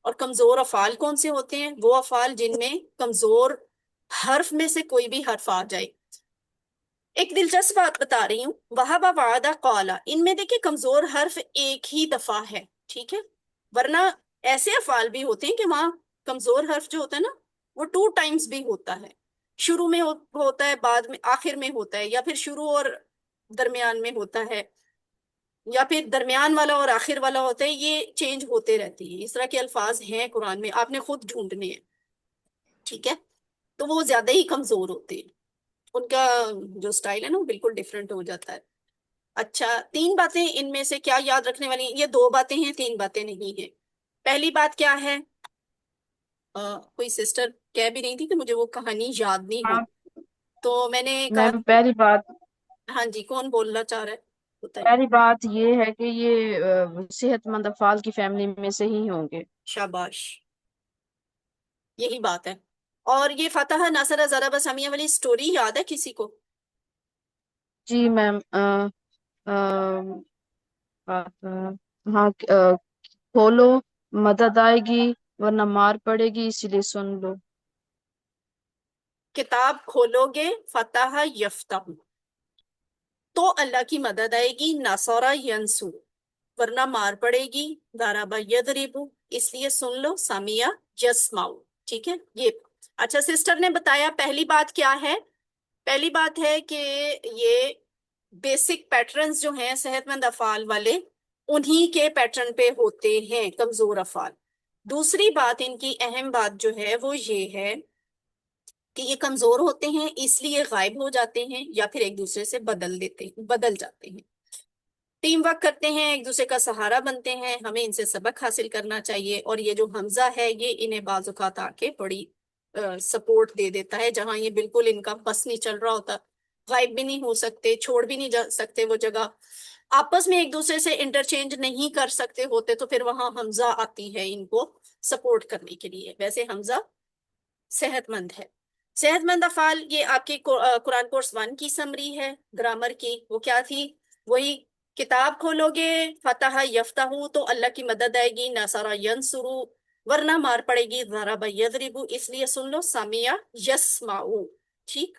اور کمزور افعال کون سے ہوتے ہیں؟ وہ افعال جن میں کمزور حرف میں سے کوئی بھی حرف آ جائے. ایک دلچسپ بات بتا رہی ہوں، وہب، وعدہ، قالا، ان میں دیکھیں کمزور حرف ایک ہی دفعہ ہے، ٹھیک ہے. ورنہ ایسے افعال بھی ہوتے ہیں کہ وہاں کمزور حرف جو ہوتا ہے نا، وہ 2 ٹائمز بھی ہوتا ہے. شروع میں ہوتا ہے، بعد میں آخر میں ہوتا ہے، یا پھر شروع اور درمیان میں ہوتا ہے، یا پھر درمیان والا اور آخر والا ہوتا ہے. یہ چینج ہوتے رہتی ہیں. اس طرح کے الفاظ ہیں قرآن میں، آپ نے خود ڈھونڈنے ہیں، ٹھیک ہے. تو وہ زیادہ ہی کمزور ہوتے ہیں، ان کا جو سٹائل ہے نا وہ بالکل ڈیفرنٹ ہو جاتا ہے. اچھا، 3 باتیں ان میں سے کیا یاد رکھنے والی ہیں؟ یہ 2 باتیں ہیں، 3 باتیں نہیں ہیں. پہلی بات کیا ہے؟ کوئی سسٹر کہہ بھی رہی تھی کہ مجھے وہ کہانی یاد نہیں ہاں، ہوئی، تو میں نے کہا. میم ہاں جی، کون بولنا چاہ رہا ہے؟ بتائیں. پہلی بات یہ ہے کہ یہ صحت مند افعال کی فیملی میں سے ہی ہوں گے. شاباش، یہی بات ہے. اور یہ فتح، نصر، ضرب، سمیہ والی سٹوری یاد ہے کسی کو؟ جی میم، ہاں، کھولو، مدد آئے گی ورنہ مار پڑے گی، اسی لیے سن لو. کتاب کھولو گے، فتح یفتح، تو اللہ کی مدد آئے گی، نصر ینصر، ورنہ مار پڑے گی، ضرب یضرب، اس لیے سن لو، سمیع یسمع. ٹھیک ہے یہ. اچھا، سسٹر نے بتایا پہلی بات کیا ہے. پہلی بات ہے کہ یہ بیسک پیٹرنز جو ہیں صحت مند افعال والے، انہی کے پیٹرن پہ ہوتے ہیں کمزور افعال. دوسری بات، ان کی اہم بات جو ہے وہ یہ ہے کہ یہ کمزور ہوتے ہیں اس لیے غائب ہو جاتے ہیں، یا پھر ایک دوسرے سے بدل جاتے ہیں. ٹیم ورک کرتے ہیں، ایک دوسرے کا سہارا بنتے ہیں. ہمیں ان سے سبق حاصل کرنا چاہیے. اور یہ جو حمزہ ہے یہ انہیں بعض اوقات آ کے بڑی سپورٹ دے دیتا ہے، جہاں یہ بالکل ان کا بس نہیں چل رہا ہوتا. غائب بھی نہیں ہو سکتے، چھوڑ بھی نہیں جا سکتے وہ جگہ، آپس میں ایک دوسرے سے انٹرچینج نہیں کر سکتے ہوتے، تو پھر وہاں حمزہ آتی ہے ان کو سپورٹ کرنے کے لیے. ویسے حمزہ صحت مند ہے. صحت مند افعال، یہ آپ کی قرآن کورس 1 کی سمری ہے گرامر کی. وہ کیا تھی؟ وہی، کتاب کھولو گے، فتح یفتح، تو اللہ کی مدد آئے گی، نصر ینصر، ورنہ مار پڑے گی، ضرب یضرب، اس لیے سن لو، سمیع یسمع. ٹھیک.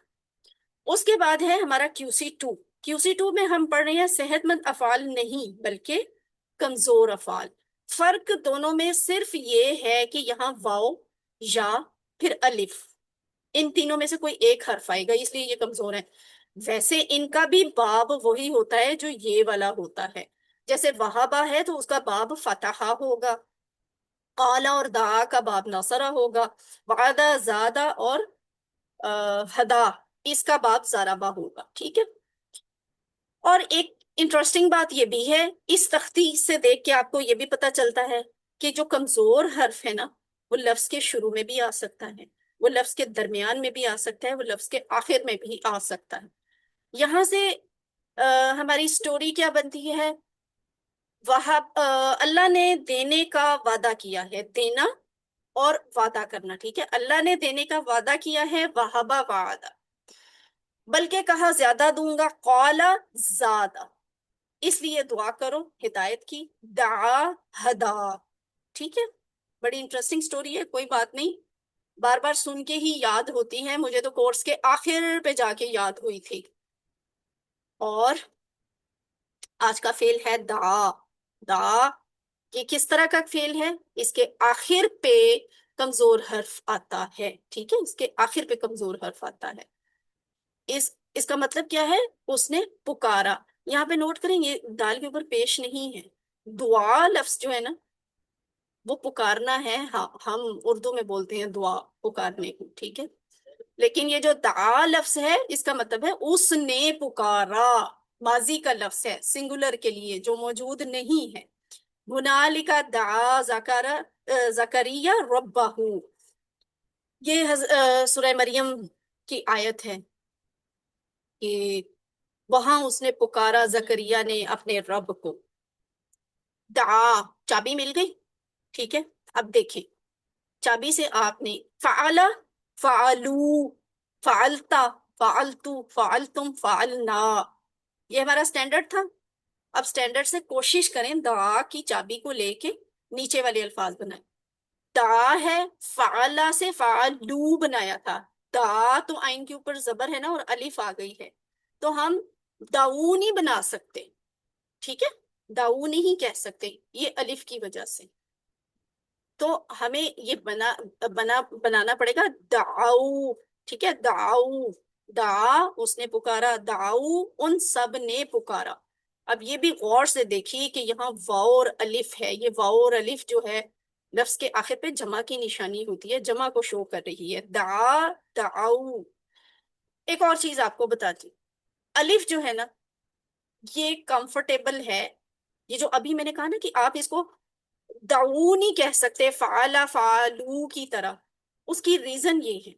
اس کے بعد ہے ہمارا QC2. QC2 میں ہم پڑھ رہے ہیں صحت مند افعال نہیں بلکہ کمزور افعال. فرق دونوں میں صرف یہ ہے کہ یہاں واو، یا، پھر الف، ان تینوں میں سے کوئی ایک حرف آئے گا، اس لیے یہ کمزور ہے. ویسے ان کا بھی باب وہی ہوتا ہے جو یہ والا ہوتا ہے. جیسے وہابا ہے تو اس کا باب فتحہ ہوگا، قالا اور دعا کا باب نصرہ ہوگا، وعدہ، زادہ اور ہدا، اس کا باب ضربہ ہوگا. ٹھیک ہے. اور ایک انٹرسٹنگ بات یہ بھی ہے، اس تختی سے دیکھ کے آپ کو یہ بھی پتا چلتا ہے کہ جو کمزور حرف ہے نا، وہ لفظ کے شروع میں بھی آ سکتا ہے، وہ لفظ کے درمیان میں بھی آ سکتا ہے، وہ لفظ کے آخر میں بھی آ سکتا ہے. یہاں سے ہماری سٹوری کیا بنتی ہے؟ اللہ نے دینے کا وعدہ کیا ہے، دینا اور وعدہ کرنا. ٹھیک ہے، اللہ نے دینے کا وعدہ کیا ہے، وہبا، وعدہ، بلکہ کہا زیادہ دوں گا، قالا، زادہ، اس لیے دعا کرو ہدایت کی، دعا، ہدا. ٹھیک ہے، بڑی انٹرسٹنگ سٹوری ہے، کوئی بات نہیں، بار بار سن کے ہی یاد ہوتی ہے. مجھے تو کورس کے آخر پہ جا کے یاد ہوئی تھی. اور آج کا فعل ہے دعا. دعا یہ کس طرح کا فعل ہے؟ اس کے آخر پہ کمزور حرف آتا ہے. ٹھیک ہے، اس کے آخر پہ کمزور حرف آتا ہے. اس کا مطلب کیا ہے؟ اس نے پکارا. یہاں پہ نوٹ کریں یہ دال کے اوپر پیش نہیں ہے. دعا لفظ جو ہے نا وہ پکارنا ہے. ہاں ہم اردو میں بولتے ہیں دعا پکارنے کو. ٹھیک ہے، لیکن یہ جو دعا لفظ ہے اس کا مطلب ہے اس نے پکارا. ماضی کا لفظ ہے سنگولر کے لیے جو موجود نہیں ہے. ہنالک دعا زکریا ربہ. یہ سورہ مریم کی آیت ہے کہ وہاں اس نے پکارا زکریا نے اپنے رب کو. دعا چابی مل گئی. ٹھیک ہے، اب دیکھیں چابی سے آپ نے فعلا، فعلو، فعلتا، فعلتو، فعلتم، فعلنا، یہ ہمارا سٹینڈرڈ تھا. اب سٹینڈرڈ سے کوشش کریں دعا کی چابی کو لے کے نیچے والے الفاظ بنائیں. دعا ہے، فعلا سے فعلو بنایا تھا. دعا تو آئین کے اوپر زبر ہے نا اور الف آ گئی ہے تو ہم داؤ نہیں بنا سکتے. ٹھیک ہے، داؤ نہیں کہہ سکتے یہ الف کی وجہ سے. تو ہمیں یہ بنانا پڑے گا دعاؤ. ٹھیک ہے، دعاؤ، دعا اس نے پکارا، دعاؤ ان سب نے پکارا. اب یہ بھی غور سے دیکھیے کہ یہاں واو اور الف ہے. یہ واو اور الف جو ہے لفظ کے آخر پہ جمع کی نشانی ہوتی ہے، جمع کو شو کر رہی ہے. دعا، دعاؤ. ایک اور چیز آپ کو بتاتی، الف جو ہے نا یہ کمفرٹیبل ہے. یہ جو ابھی میں نے کہا نا کہ آپ اس کو دعو نہیں کہہ سکتے فعلا فعلو کی طرح، اس کی ریزن یہ ہے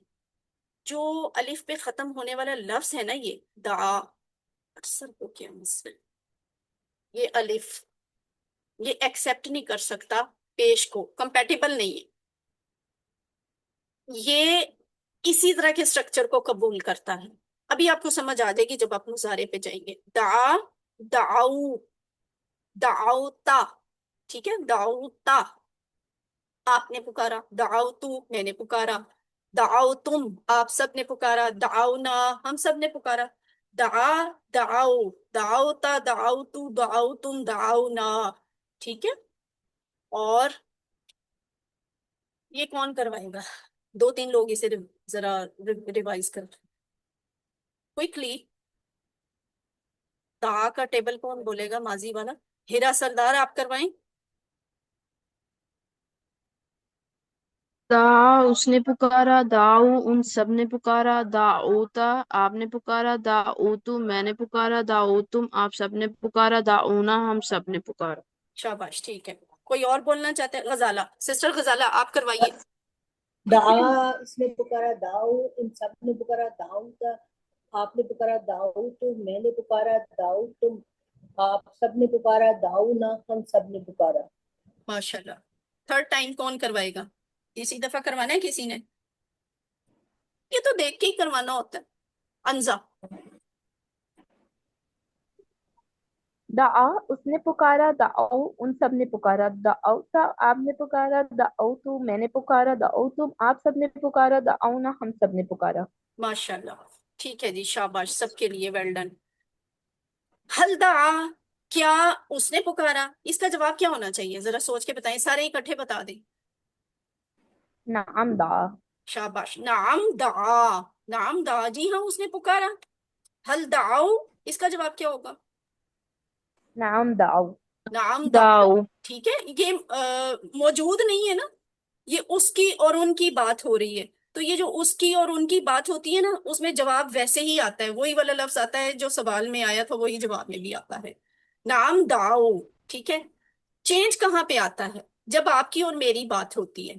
جو الف پہ ختم ہونے والا لفظ ہے نا یہ دعا، اکثر کو کیا مسئلہ، یہ الف یہ ایکسپٹ نہیں کر سکتا پیش کو، کمپیٹیبل نہیں ہے. یہ اسی طرح کے سٹرکچر کو قبول کرتا ہے. ابھی آپ کو سمجھ آ جائے گی جب آپ مضارع پہ جائیں گے. دعا، دعو، دعوتا. ٹھیک ہے، دعوتا آپ نے پکارا، دعوتو میں نے پکارا، دعوتم آپ سب نے پکارا، دعونا ہم سب نے پکارا. دعا، دعو، دعوتا، دعوتو، دعوتم، دعونا. ٹھیک ہے، اور یہ کون کروائے گا؟ دو تین لوگ اسے ذرا ریوائز کر کوئکلی. دعا کا ٹیبل کون بولے گا ماضی والا؟ ہیرا سردار آپ کروائیں. دعا اس نے پکارا، دعو ان سب نے پکارا، دعوتا آپ نے پکارا، دعوتو میں نے پکارا، دعوتم آپ سب نے پکارا، دعونا ہم سب نے پکارا. شاباش، ٹھیک ہے. کوئی اور بولنا چاہتے ہیں؟ غزالہ، سسٹر غزالہ آپ کروائیے. دعا اس نے پکارا، دعو ان سب نے پکارا، دعو کا آپ نے پکارا، دعو تو میں نے پکارا، دعو تم آپ سب نے پکارا، دعو نہ ہم سب نے پکارا. ماشاءاللہ. تھرڈ ٹائم کون کروائے گا؟ اسی دفعہ کروانا ہے کسی نے؟ یہ تو دیکھ کے ہی کروانا ہوتا ہے. انزا. دعا اس نے پکارا، دعو ان سب نے پکارا، دعوتا آپ نے پکارا، دعوتو میں نے پکارا، دعوتم آپ سب نے پکارا، دعونا ہم سب نے پکارا. ماشاءاللہ، ٹھیک ہے جی، شاباش سب کے لیے، ویل ڈن. حل دعا کیا اس نے پکارا؟ اس کا جواب کیا ہونا چاہیے؟ ذرا سوچ کے بتائیں، سارے اکٹھے بتا دیں. نعم دعا. شاباش. نعم دعا، نعم دعا جی ہاں اس نے پکارا. حل دعاؤ اس کا جواب کیا ہوگا؟ نعم دعو. نعم دعا. دعو ٹھیک ہے، یہ موجود نہیں ہے نا، یہ اس کی اور ان کی بات ہو رہی ہے. تو یہ جو اس کی اور ان کی بات ہوتی ہے نا اس میں جواب ویسے ہی آتا ہے، وہی والا لفظ آتا ہے جو سوال میں آیا تھا وہی جواب میں بھی آتا ہے. نعم دعو. ٹھیک ہے، چینج کہاں پہ آتا ہے؟ جب آپ کی اور میری بات ہوتی ہے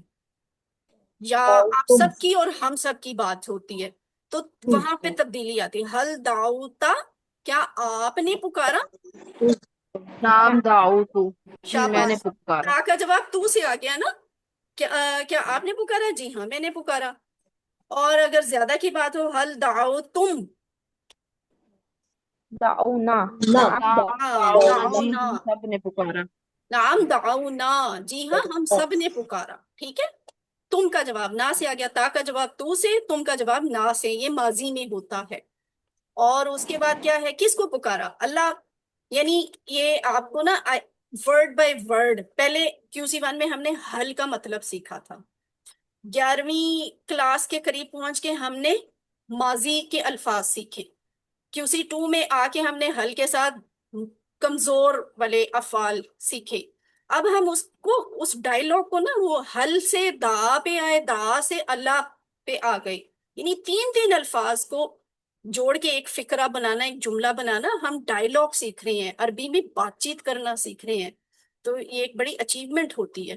یا دعو آپ تم سب کی اور ہم سب کی بات ہوتی ہے تو وہاں پہ تبدیلی آتی ہے. حل دعوتا کیا آپ نے پکارا؟ نام دعو تو جی میں نے شاباش. پکارا. تا کا جواب تو سے آ گیا نا. کیا آپ نے پکارا؟ جی ہاں میں نے پکارا. اور اگر زیادہ کی بات ہو، حل دعو تم. دعونا. نہ نعم دعو دعونا. جی دعونا. ہم سب نے پکارا. نعم دعونا جی ہاں ہم سب نے پکارا. ٹھیک ہے، تم کا جواب نا سے آ گیا، تا کا جواب تو سے، تم کا جواب نا سے. یہ ماضی میں ہوتا ہے. اور اس کے بعد کیا ہے؟ کس کو پکارا؟ اللہ. یعنی یہ آپ کو نا ورڈ بائی ورڈ، پہلے QC1 میں ہم نے حل کا مطلب سیکھا تھا، 11ویں کلاس کے قریب پہنچ کے ہم نے ماضی کے الفاظ سیکھے، QC2 میں آ کے ہم نے حل کے ساتھ کمزور والے افعال سیکھے۔ اب ہم اس ڈائلاگ کو نا، وہ حل سے دا پہ آئے، دا سے اللہ پہ آ گئے، یعنی تین تین الفاظ کو جوڑ کے ایک فقرہ بنانا، ایک جملہ بنانا، ہم ڈائلاگ سیکھ رہے ہیں، عربی میں بات چیت کرنا سیکھ رہے ہیں، تو یہ ایک بڑی اچیومنٹ ہوتی ہے۔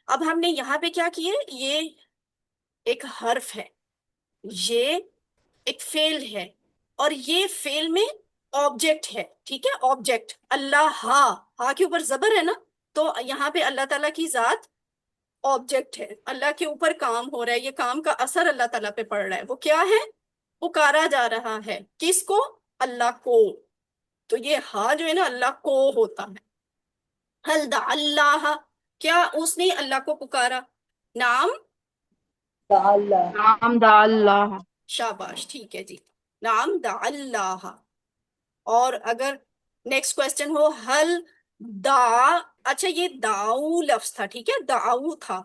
اب ہم نے یہاں پہ کیا کیا ہے، یہ ایک حرف ہے، یہ ایک فعل ہے، اور یہ فعل میں آبجیکٹ ہے، ٹھیک ہے، آبجیکٹ اللہ، ہاں کے اوپر زبر ہے نا، تو یہاں پہ اللہ تعالیٰ کی ذات آبجیکٹ ہے، اللہ کے اوپر کام ہو رہا ہے، یہ کام کا اثر اللہ تعالیٰ پہ پڑ رہا ہے، وہ کیا ہے، پکارا جا رہا ہے، کس کو، اللہ کو، تو یہ ہاں جو ہے نا اللہ کو ہوتا ہے۔ حل دع اللہ، کیا اس نے اللہ کو پکارا، نام، تعالی نام دا اللہ، شاباش، ٹھیک ہے جی، نام دع اللہ۔ اور اگر نیکسٹ کوشچن ہو، حل دا، اچھا یہ داؤ لفظ تھا، ٹھیک ہے، داؤ تھا،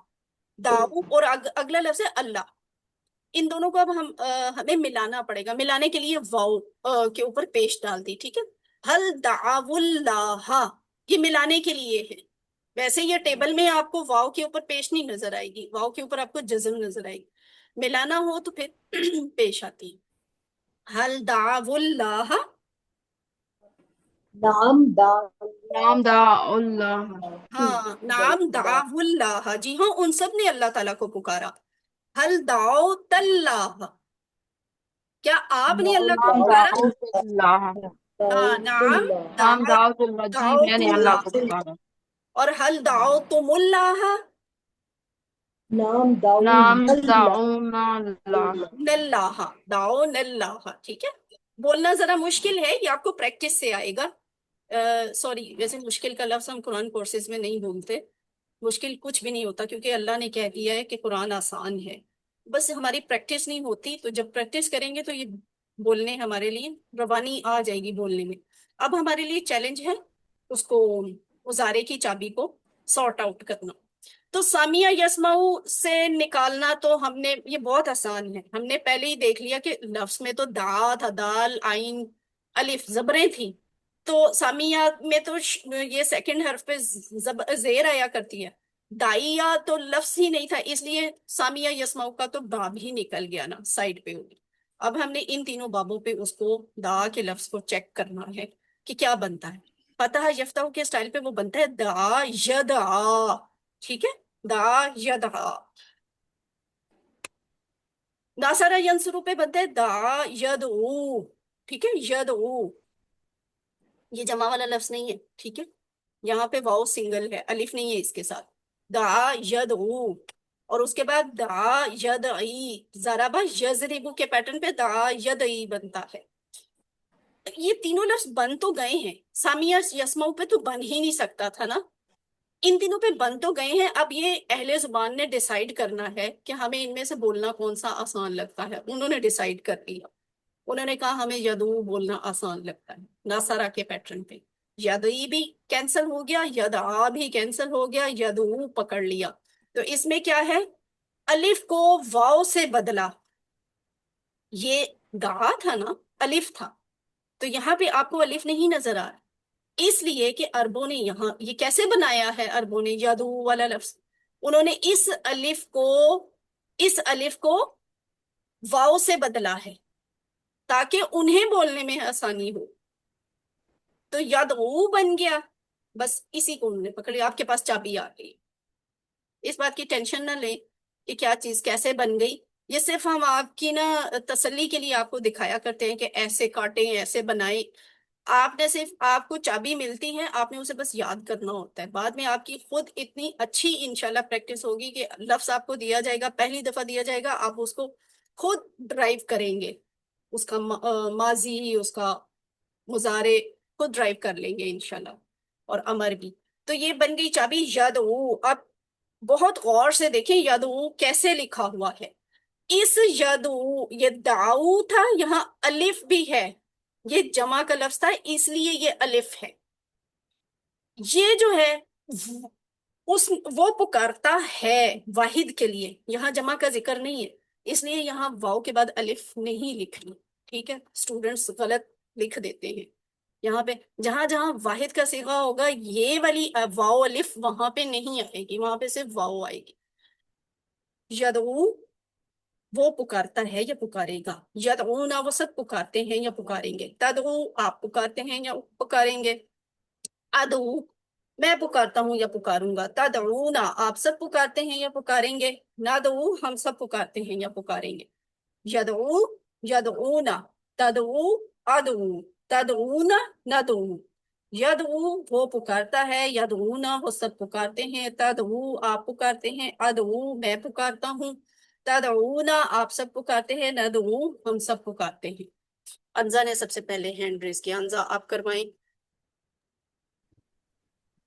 داؤ، اور اگلا لفظ ہے اللہ، ان دونوں کو اب ہمیں ملانا پڑے گا، ملانے کے لیے واؤ کے اوپر پیش ڈال دی، ٹھیک ہے، حل دعو اللہ، یہ ملانے کے لیے ہے، ویسے یہ ٹیبل میں آپ کو واؤ کے اوپر پیش نہیں نظر آئے گی، واؤ کے اوپر آپ کو جزم نظر آئے گی، ملانا ہو تو پھر پیش آتی ہے، حل دعو اللہ، نام دا نام دا اللہ، ہاں نام دعو اللہ، جی ہاں ان سب نے اللہ تعالیٰ کو پکارا، حل دعوت اللہ، کیا آپ نے اللہ کو نام پکارا، داؤت اللہ، ہاں نام نام داؤت اللہ، جی میں دعوت نے اللہ کو اللہ، پکارا، اور حل دعوتم اللہ، نام داؤ نام دعونا اللہ، اللہ، دعون اللہ، ٹھیک ہے، بولنا ذرا مشکل ہے، یہ آپ کو پریکٹس سے آئے گا، سوری، ویسے مشکل کا لفظ ہم قرآن کورسز میں نہیں بولتے، مشکل کچھ بھی نہیں ہوتا، کیونکہ اللہ نے کہہ دیا ہے کہ قرآن آسان ہے، بس ہماری پریکٹس نہیں ہوتی، تو جب پریکٹس کریں گے تو یہ بولنے ہمارے لیے روانی آ جائے گی بولنے میں۔ اب ہمارے لیے چیلنج ہے اس کو، ازارے کی چابی کو سارٹ آؤٹ کرنا، تو سامیہ یسمعو سے نکالنا تو ہم نے، یہ بہت آسان ہے، ہم نے پہلے ہی دیکھ لیا کہ لفظ میں تو دا تھا، دال، عین، الف، زبریں تھیں، تو سامیہ میں تو یہ سیکنڈ حرف پہ زیر آیا کرتی ہے، دائیا تو لفظ ہی نہیں تھا، اس لیے سامیہ یسمعو کا تو باب ہی نکل گیا نا، سائڈ پہ ہوگی۔ اب ہم نے ان تینوں بابوں پہ اس کو دا کے لفظ کو چیک کرنا ہے کہ کیا بنتا ہے، فتح یفتح کے سٹائل پہ وہ بنتا ہے دا یدعا، ٹھیک ہے، دا یدعا، ناصرہ ینصرو پہ بنتا ہے دا یدعو، ٹھیک ہے، یدعو، یہ جمع والا لفظ نہیں ہے، ٹھیک ہے، یہاں پہ واؤ سنگل ہے، الف نہیں ہے اس کے ساتھ، دا یدعو، اور اس کے بعد دا یدعی، ضربہ یضربو کے پیٹرن پہ دا یدعی بنتا ہے، یہ تینوں لفظ بن تو گئے ہیں، سامیہ یسمعو پہ تو بن ہی نہیں سکتا تھا نا، ان تینوں پہ بن تو گئے ہیں، اب یہ اہل زبان نے ڈیسائیڈ کرنا ہے کہ ہمیں ان میں سے بولنا کون سا آسان لگتا ہے، انہوں نے ڈیسائیڈ کر لیا، انہوں نے کہا ہمیں یدعو بولنا آسان لگتا ہے، ناصرہ کے پیٹرن پہ، یدعی بھی کینسل ہو گیا، یدعا بھی کینسل ہو گیا، یدعو پکڑ لیا، تو اس میں کیا ہے، الف کو واو سے بدلا، یہ دا تھا نا، الف تھا، تو یہاں پہ آپ کو الف نہیں نظر آ رہا، اس لیے کہ عربوں نے یہاں یہ کیسے بنایا ہے، عربوں نے یدعو والا لفظ، انہوں نے اس الف کو واو سے بدلا ہے تاکہ انہیں بولنے میں آسانی ہو، تو یدعو بن گیا، بس اسی کو انہوں نے پکڑ لیا، آپ کے پاس چابی آ گئی، اس بات کی ٹینشن نہ لیں کہ کیا چیز کیسے بن گئی، یہ صرف ہم آپ کی نا تسلی کے لیے آپ کو دکھایا کرتے ہیں کہ ایسے کاٹیں، ایسے بنائیں، آپ نے صرف، آپ کو چابی ملتی ہے، آپ نے اسے بس یاد کرنا ہوتا ہے، بعد میں آپ کی خود اتنی اچھی انشاءاللہ پریکٹس ہوگی کہ لفظ آپ کو دیا جائے گا، پہلی دفعہ دیا جائے گا، آپ اس کو خود ڈرائیو کریں گے، اس کا ماضی، اس کا مضارع خود ڈرائیو کر لیں گے انشاءاللہ، اور امر بھی، تو یہ بن گئی چابی یدعو۔ اب بہت غور سے دیکھیں یدعو کیسے لکھا ہوا ہے، اس یدعو، یہ دعو تھا، یہاں الف بھی ہے، یہ جمع کا لفظ تھا اس لیے یہ الف ہے، یہ جو ہے وہ پکارتا ہے واحد کے لیے، یہاں جمع کا ذکر نہیں ہے، اس لیے یہاں واو کے بعد الف نہیں لکھنی، ٹھیک ہے؟ اسٹوڈنٹس غلط لکھ دیتے ہیں یہاں پہ، جہاں جہاں واحد کا صیغہ ہوگا یہ والی واو الف وہاں پہ نہیں آئے گی، وہاں پہ صرف واو آئے گی۔ یدعو وہ پکارتا ہے یا پکارے گا، یدعونا وہ سب پکارتے ہیں یا پکاریں گے، تدعو آپ پکارتے ہیں یا پکاریں گے، ادعو میں پکارتا ہوں یا پکاروں گا، تدعونا آپ سب پکارتے ہیں یا پکاریں گے، ندعو ہم سب پکارتے ہیں یا پکاریں گے، یدعو یدعونا، تدعو ادعو، تدعونا ندعو، یدعو وہ پکارتا ہے، یدعونا وہ سب پکارتے ہیں، تدعو آپ پکارتے ہیں، ادعو میں پکارتا ہوں، تدعونا آپ سب پکارتے ہیں، ندعو ہم سب پکارتے ہیں۔ انزا نے سب سے پہلے ہینڈ ریز کیا، انزا آپ کروائیں۔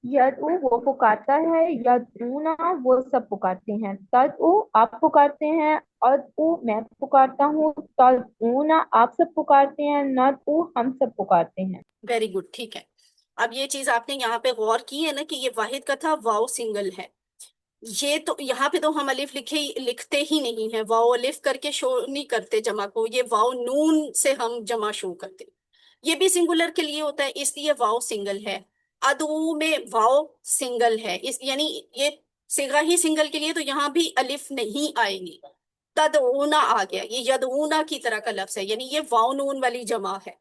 یدعو وہ پکارتا ہے، یدعونا وہ سب پکارتے ہیں، تدعو آپ پکارتے ہیں، ادعو میں پکارتا ہوں، تدعونا آپ سب پکارتے ہیں، ندعو ہم سب پکارتے ہیں۔ ویری گڈ، ٹھیک ہے۔ اب یہ چیز آپ نے یہاں پہ غور کی ہے نا کہ یہ واحد کا تھا، واؤ سنگل ہے، یہ تو یہاں پہ تو ہم الف لکھتے ہی نہیں ہیں، واؤ الف کر کے شو نہیں کرتے جمع کو، یہ واؤ نون سے ہم جمع شو کرتے، یہ بھی سنگولر کے لیے ہوتا ہے اس لیے واؤ سنگل ہے، ادعو میں واؤ سنگل ہے، یعنی یہ صیغہ ہی سنگل کے لیے، تو یہاں بھی الف نہیں آئے گی، تدعونا آ گیا، یہ یدعونا کی طرح کا لفظ ہے، یعنی یہ واؤ نون والی جمع ہے،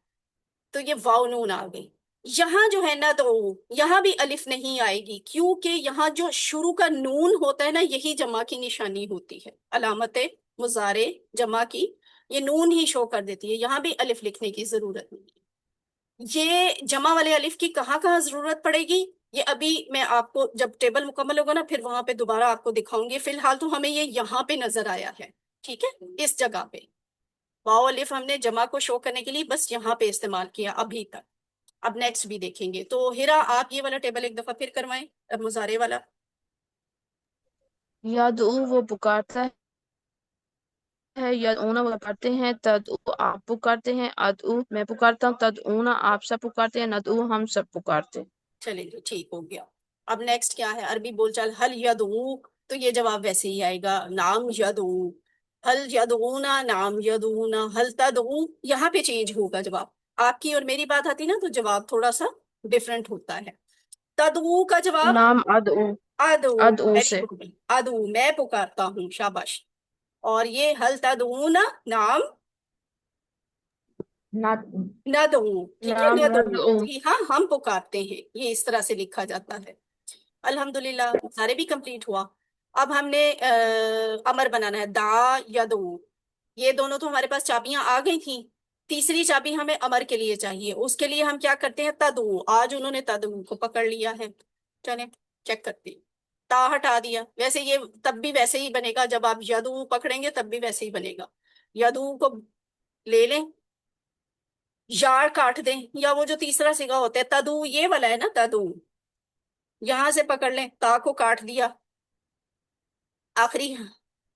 تو یہ واؤ نون آ گئی۔ یہاں جو ہے ندعو، یہاں بھی الف نہیں آئے گی، کیونکہ یہاں جو شروع کا نون ہوتا ہے نا یہی جمع کی نشانی ہوتی ہے، علامت مضارع جمع کی یہ نون ہی شو کر دیتی ہے، یہاں بھی الف لکھنے کی ضرورت نہیں ہے۔ یہ جمع والے الف کی کہاں کہاں ضرورت پڑے گی یہ ابھی میں آپ کو جب ٹیبل مکمل ہوگا نا پھر وہاں پہ دوبارہ آپ کو دکھاؤں گی، فی الحال تو ہمیں یہ یہاں پہ نظر آیا ہے، ٹھیک ہے؟ اس جگہ پہ واؤ الف ہم نے جمع کو شو کرنے کے لیے بس یہاں پہ استعمال کیا ابھی تک، اب نیکسٹ بھی دیکھیں گے۔ تو ہیرا آپ یہ والا ٹیبل ایک دفعہ پھر کروائیں، مضارع والا۔ یدعو وہ پکارتا ہے، یدعونا وہ پکارتے ہیں، تدعو آپ پکارتے ہیں، ادعو میں پکارتا ہوں، تدعونا آپ سب پکارتے ہیں، ندعو ہم سب پکارتے ہیں۔ چلیں جی ٹھیک ہو گیا۔ اب نیکسٹ کیا ہے؟ عربی بول چال حل یدعو، تو یہ جواب ویسے ہی آئے گا، نام یدعو، حل یدعونا نام یدعونا، حل تدعو، یہاں پہ چینج ہوگا جواب، آپ کی اور میری بات آتی نا تو جواب تھوڑا سا ڈفرنٹ ہوتا ہے۔ تدعو کا جواب نام ادعو، ادعو، ادعو ویری سے گڈ، ادعو میں پکارتا ہوں، شاباش۔ اور یہ حل تدعونا نام ندعو ندعو، ٹھیک ہے، نام ندعو ندعو۔ جی ہاں ہم پکارتے ہیں، یہ اس طرح سے لکھا جاتا ہے۔ الحمدللہ سارے بھی کمپلیٹ ہوا۔ اب ہم نے امر بنانا ہے، دا یدعو، یہ دونوں تو ہمارے پاس چابیاں آ گئی تھیں، تیسری چابی ہمیں امر کے لیے چاہیے، اس کے لیے ہم کیا کرتے ہیں؟ تدعو، آج انہوں نے تدعو کو پکڑ لیا ہے، چلیں چیک کرتے ہیں۔ تا ہٹا دیا، ویسے یہ تب بھی ویسے ہی بنے گا، جب آپ یدعو پکڑیں گے تب بھی ویسے ہی بنے گا، یدعو کو لے لیں، یار کاٹ دیں، یا وہ جو تیسرا صیغہ ہوتا ہے تدعو، یہ والا ہے نا تدعو، یہاں سے پکڑ لیں، تا کو کاٹ دیا، آخری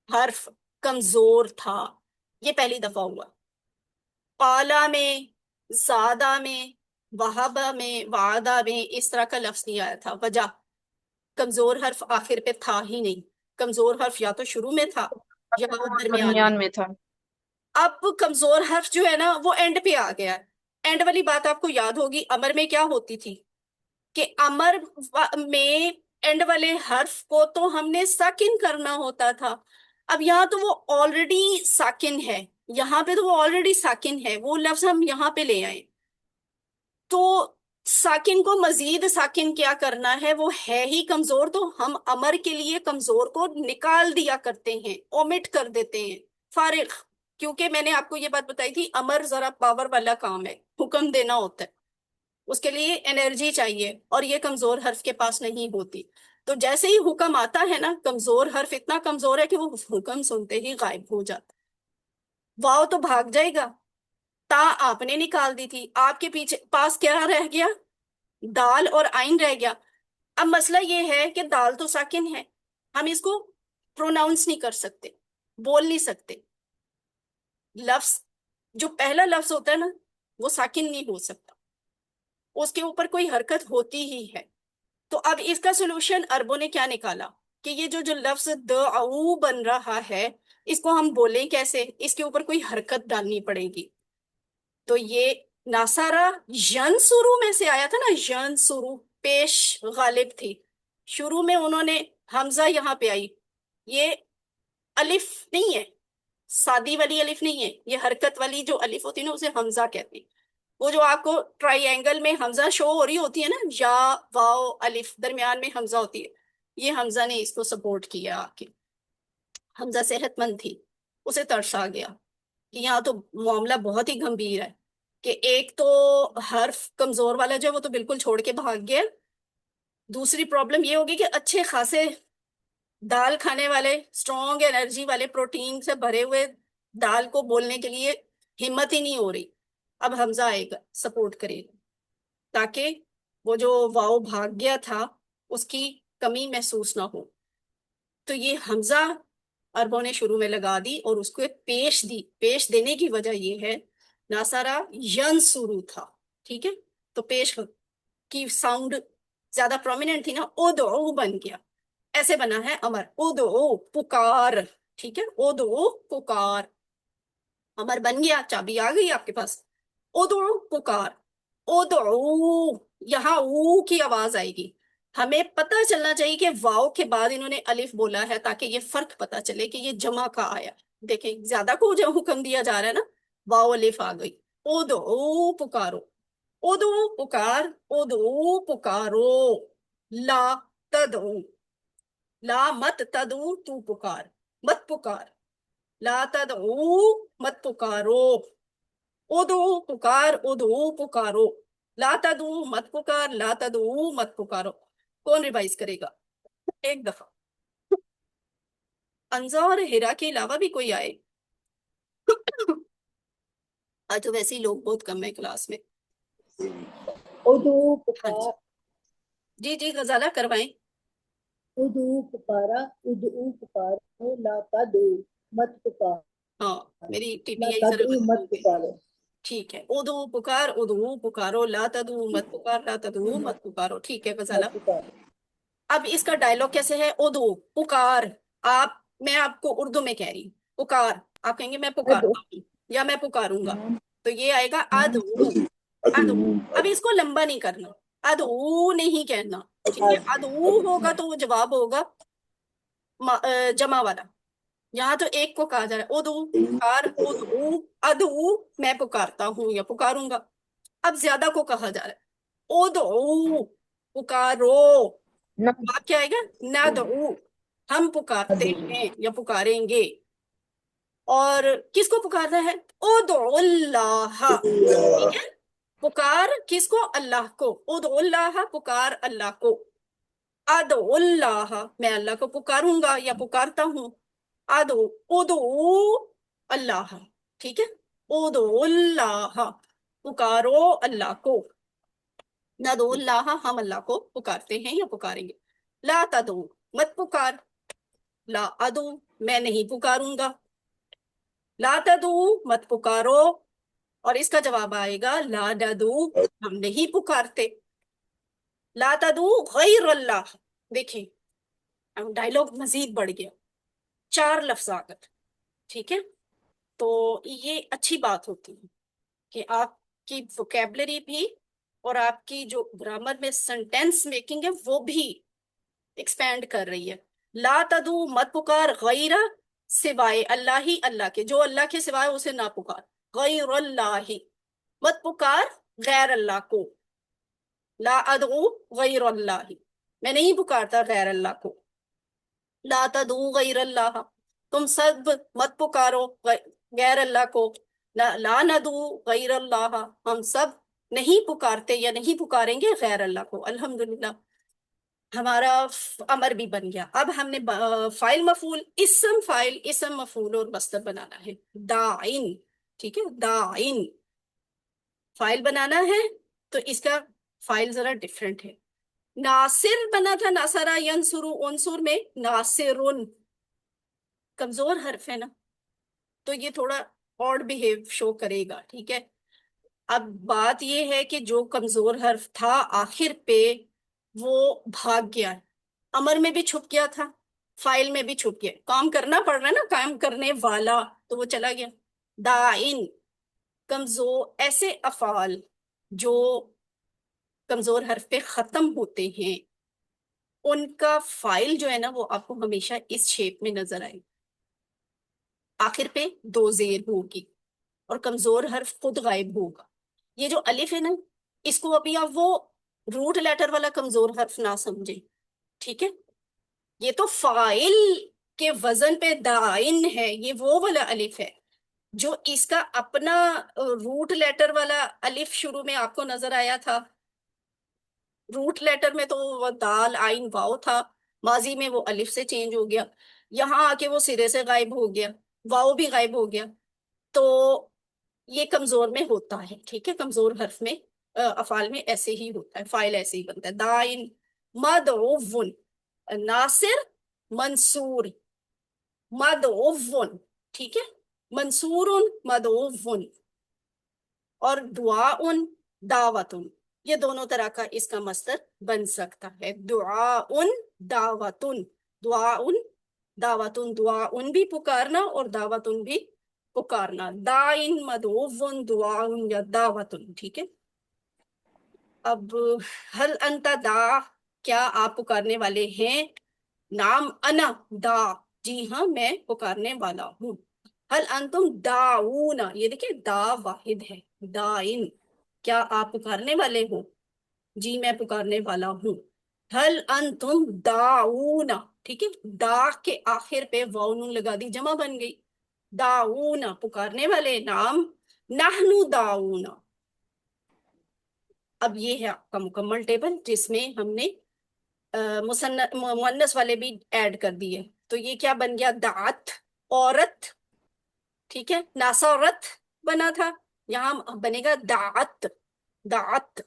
حرف کمزور تھا، یہ پہلی دفعہ ہوا، قالا میں، زادہ میں، وہابہ میں، وعدہ میں اس طرح کا لفظ نہیں آیا تھا، وجہ کمزور حرف آخر پہ تھا ہی نہیں، کمزور حرف یا تو شروع میں تھا یا وہ درمیان میں۔ درمیان میں تھا۔ اب کمزور حرف جو ہے نا وہ اینڈ پہ آ گیا ہے، اینڈ والی بات آپ کو یاد ہوگی، امر میں کیا ہوتی تھی کہ امر میں اینڈ والے حرف کو تو ہم نے ساکن کرنا ہوتا تھا، اب یہاں تو وہ آلریڈی ساکن ہے، یہاں پہ تو وہ آلریڈی ساکن ہے، وہ لفظ ہم یہاں پہ لے آئے، تو ساکن کو مزید ساکن کیا کرنا ہے، وہ ہے ہی کمزور، تو ہم امر کے لیے کمزور کو نکال دیا کرتے ہیں، اومٹ کر دیتے ہیں، فارغ، کیونکہ میں نے آپ کو یہ بات بتائی تھی امر ذرا پاور والا کام ہے، حکم دینا ہوتا ہے، اس کے لیے انرجی چاہیے، اور یہ کمزور حرف کے پاس نہیں ہوتی، تو جیسے ہی حکم آتا ہے نا، کمزور حرف اتنا کمزور ہے کہ وہ حکم سنتے ہی غائب ہو جاتا، واؤ تو بھاگ جائے گا، تا آپ نے نکال دی تھی، آپ کے پیچھے پاس کیا رہ گیا؟ دال اور آئین رہ گیا۔ اب مسئلہ یہ ہے کہ دال تو ساکن ہے، ہم اس کو پروناؤنس نہیں کر سکتے، بول نہیں سکتے، لفظ جو پہلا لفظ ہوتا ہے نا وہ ساکن نہیں ہو سکتا، اس کے اوپر کوئی حرکت ہوتی ہی ہے، تو اب اس کا سولوشن عربوں نے کیا نکالا کہ یہ جو لفظ دعو بن رہا ہے اس کو ہم بولیں کیسے، اس کے اوپر کوئی حرکت ڈالنی پڑے گی. تو یہ ناصارہ ینصرو میں سے آیا تھا نا، ینصرو پیش غالب تھی، شروع میں انہوں نے حمزہ یہاں پہ آئی، یہ الف نہیں ہے، سادی والی الف نہیں ہے، یہ حرکت والی جو الف ہوتی ہے نا اسے حمزہ کہتے ہیں. وہ جو آپ کو ٹرائی اینگل میں حمزہ شو ہو رہی ہوتی ہے نا، یا واو الف درمیان میں حمزہ ہوتی ہے، یہ حمزہ نے اس کو سپورٹ کیا آ کے. حمزہ صحت مند تھی، اسے ترس آ گیا کہ یہاں تو معاملہ بہت ہی گمبھیر ہے، کہ ایک تو حرف کمزور والا جو ہے وہ تو بالکل چھوڑ کے بھاگ گیا، دوسری پرابلم یہ ہوگی کہ اچھے خاصے دال کھانے والے اسٹرانگ انرجی والے پروٹین سے بھرے ہوئے دال کو بولنے کے لیے ہمت ہی نہیں ہو رہی. اب حمزہ آئے گا سپورٹ کرے گا تاکہ وہ جو واؤ بھاگ گیا تھا اس کی کمی محسوس نہ ہو. تو یہ حمزہ عربوں نے شروع میں لگا دی اور اس کو ایک پیش دی. پیش دینے کی وجہ یہ ہے ناصارہ ینصرو تھا، ٹھیک ہے، تو پیش کی ساؤنڈ زیادہ پرومیننٹ تھی نا، ادعو بن گیا. ایسے بنا ہے امر، ادعو پکار، ٹھیک ہے، ادعو پکار، امر بن گیا، چابی آ گئی آپ کے پاس. ادعو پکار، ادعو یہاں او کی آواز آئے گی. ہمیں پتہ چلنا چاہیے کہ واؤ کے بعد انہوں نے الف بولا ہے تاکہ یہ فرق پتہ چلے کہ یہ جمع کا آیا. دیکھیں زیادہ کو جو حکم دیا جا رہا ہے نا، واؤ الف آ گئی. ادعو پکارو، ادعو پکار، ادعو پکارو، لا تدعو، لا مت تدعو تو پکار، مت پکار، لا تدعو مت پکارو، ادعو پکار، ادعو پکارو، لا تدعو مت پکار، لا تدعو مت پکارو. کون ریوائز کرے گا ایک دفعہ؟ انزا اور ہیرا کے علاوہ بھی کوئی آئے؟ آج تو ویسے ہی لوگ بہت کم ہیں کلاس میں. ادعو ہاں جی پکار، جی جی غزالہ کروائیں. ادعو پکارا، ادعو پکارو، لا تدعو مت پکار، ہاں میری ٹی لا پی آئی ذرا تدعو غلط مت ہو گئی. پکارو. ٹھیک ہے، ادعو پکار، ادعو پکارو، لا تدعو مت پکار، لا تدعو مت پکارو. ٹھیک ہے غزالہ. مت پکارو. اب اس کا ڈائلوگ کیسے ہے؟ ادعو پکار، آپ، میں آپ کو اردو میں کہہ رہی ہوں، پکار، آپ کہیں گے میں ادعو، پکارتا ہوں یا میں پکاروں گا، تو یہ آئے گا ادعو. ادعو، ادعو اب اس کو لمبا نہیں کرنا، ادعو نہیں کہنا، ٹھیک ہے. ادعو ہوگا تو وہ جواب ہوگا جمع والا. یہاں تو ایک کو کہا جا رہا ہے، ادعو پکار، ادعو، ادعو میں پکارتا ہوں یا پکاروں گا. اب زیادہ کو کہا جا رہا ہے، ادعو پکارو، نہ آپ کیا آئے گا؟ ندعو، ہم پکارتے ہیں یا پکاریں گے. اور کس کو پکارنا ہے؟ ادعو اللہ، ٹھیک ہے، پکار کس کو؟ اللہ کو. ادعو اللہ، پکار اللہ کو. ادعو اللہ، میں اللہ کو پکاروں گا یا پکارتا ہوں. ادعو اللہ، ٹھیک ہے، ادعو اللہ، پکارو اللہ کو. ندعو اللہ، ہم اللہ کو پکارتے ہیں یا پکاریں گے. لا تدعو، مت پکار. لا ادعو، میں نہیں پکاروں گا. لا تدعو، مت پکارو، اور اس کا جواب آئے گا لا ندعو، ہم نہیں پکارتے. لا تدعو غیر اللہ. دیکھیں اب ڈائلوگ مزید بڑھ گیا، 4 لفظات، ٹھیک ہے. تو یہ اچھی بات ہوتی ہے کہ آپ کی ووکیبلری بھی اور آپ کی جو گرامر میں سینٹینس میکنگ ہے وہ بھی ایکسپینڈ کر رہی ہے. لا تدعو، مت پکار، غیر، سوائے اللہ ہی، اللہ کے، جو اللہ کے سوائے اسے نہ پکار. غیر اللہ، مت پکار غیر اللہ کو. لا ادعو غیر اللہ، میں نہیں پکارتا غیر اللہ کو. لا تدعو غیر اللہ، تم سب مت پکارو غیر اللہ کو. لا ندعو غیر اللہ، ہم سب نہیں پکارتے یا نہیں پکاریں گے غیر اللہ کو. الحمدللہ ہمارا امر بھی بن گیا. اب ہم نے فائل مفعول، اسم فائل، اسم مفعول اور مصدر بنانا ہے. داعن، ٹھیک ہے، داعن فائل بنانا ہے تو اس کا فائل ذرا ڈفرینٹ ہے. ناصر بنا تھا ناصرہ ینصرو، عنصر میں ناصرن کمزور حرف ہے نا، تو یہ تھوڑا آڈ بیہیو شو کرے گا، ٹھیک ہے. اب بات یہ ہے کہ جو کمزور حرف تھا آخر پہ وہ بھاگ گیا ہے، امر میں بھی چھپ گیا تھا، فائل میں بھی چھپ گیا، کام کرنا پڑ رہا ہے نا، کام کرنے والا، تو وہ چلا گیا۔ دائن، کمزور، ایسے افعال جو کمزور حرف پہ ختم ہوتے ہیں ان کا فائل جو ہے نا وہ آپ کو ہمیشہ اس شیپ میں نظر آئے، آخر پہ دو زیر ہوگی اور کمزور حرف خود غائب ہوگا۔ یہ جو الف ہے نا، اس کو ابھی آپ وہ روٹ لیٹر والا کمزور حرف نہ سمجھیں، ٹھیک ہے؟ یہ تو فائل کے وزن پہ دائن ہے، یہ وہ والا الف ہے جو اس کا اپنا روٹ لیٹر والا الف شروع میں آپ کو نظر آیا تھا۔ روٹ لیٹر میں تو وہ دال آئین واؤ تھا، ماضی میں وہ الف سے چینج ہو گیا، یہاں آ کے وہ سرے سے غائب ہو گیا، واؤ بھی غائب ہو گیا۔ تو یہ کمزور میں ہوتا ہے، ٹھیک ہے؟ کمزور حرف میں افعال میں ایسے ہی ہوتا ہے، فائل ایسے ہی بنتا ہے۔ دائن، مدعون، ناصر، منصور، مدعون، ٹھیک ہے؟ منصور، مدعون، اور دعاؤن، دعوتن، یہ دونوں طرح کا اس کا مصدر بن سکتا ہے۔ دعاؤن، دعوتن، دعاؤن، دعوتن، دعاؤن بھی پکارنا اور دعوتن بھی پکارنا، دائن، مدعون، دعاؤن یا دعوتن، ٹھیک ہے؟ اب حل انت دا، کیا آپ پکارنے والے ہیں؟ نام، انا دا، جی ہاں میں پکارنے والا ہوں۔ حل انتم داؤون، یہ دیکھیں دا واحد ہے، دائن، کیا آپ پکارنے والے ہو؟ جی میں پکارنے والا ہوں۔ حل انتم داؤون، ٹھیک ہے؟ دا کے آخر پہ واو نون لگا دی، جمع بن گئی، داؤون پکارنے والے۔ نام، نحنو داؤون۔ اب یہ ہے آپ کا مکمل ٹیبل جس میں ہم نے مؤنث والے بھی ایڈ کر دیے۔ تو یہ کیا بن گیا؟ دعت، عورت، ٹھیک ہے؟ ناصرت بنا تھا، یہاں بنے گا دعت، دعت۔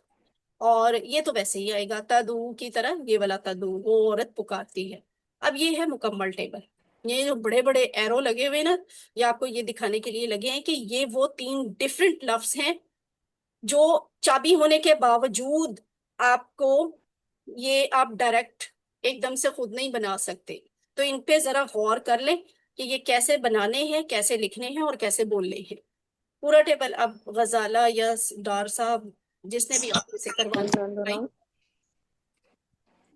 اور یہ تو ویسے ہی آئے گا تدعو کی طرح، یہ والا تدعو، وہ عورت پکارتی ہے۔ اب یہ ہے مکمل ٹیبل۔ یہ جو بڑے بڑے ایرو لگے ہوئے نا، یہ آپ کو یہ دکھانے کے لیے لگے ہیں کہ یہ وہ 3 ڈفرنٹ لفظ ہیں جو چابی ہونے کے باوجود آپ کو یہ آپ ڈائریکٹ ایک دم سے خود نہیں بنا سکتے، تو ان پہ ذرا غور کر لیں کہ یہ کیسے بنانے ہیں، کیسے لکھنے ہیں اور کیسے بولنے ہیں۔ پورا ٹیبل اب غزالہ یا ڈار صاحب جس نے بھی آپ سے کروانا۔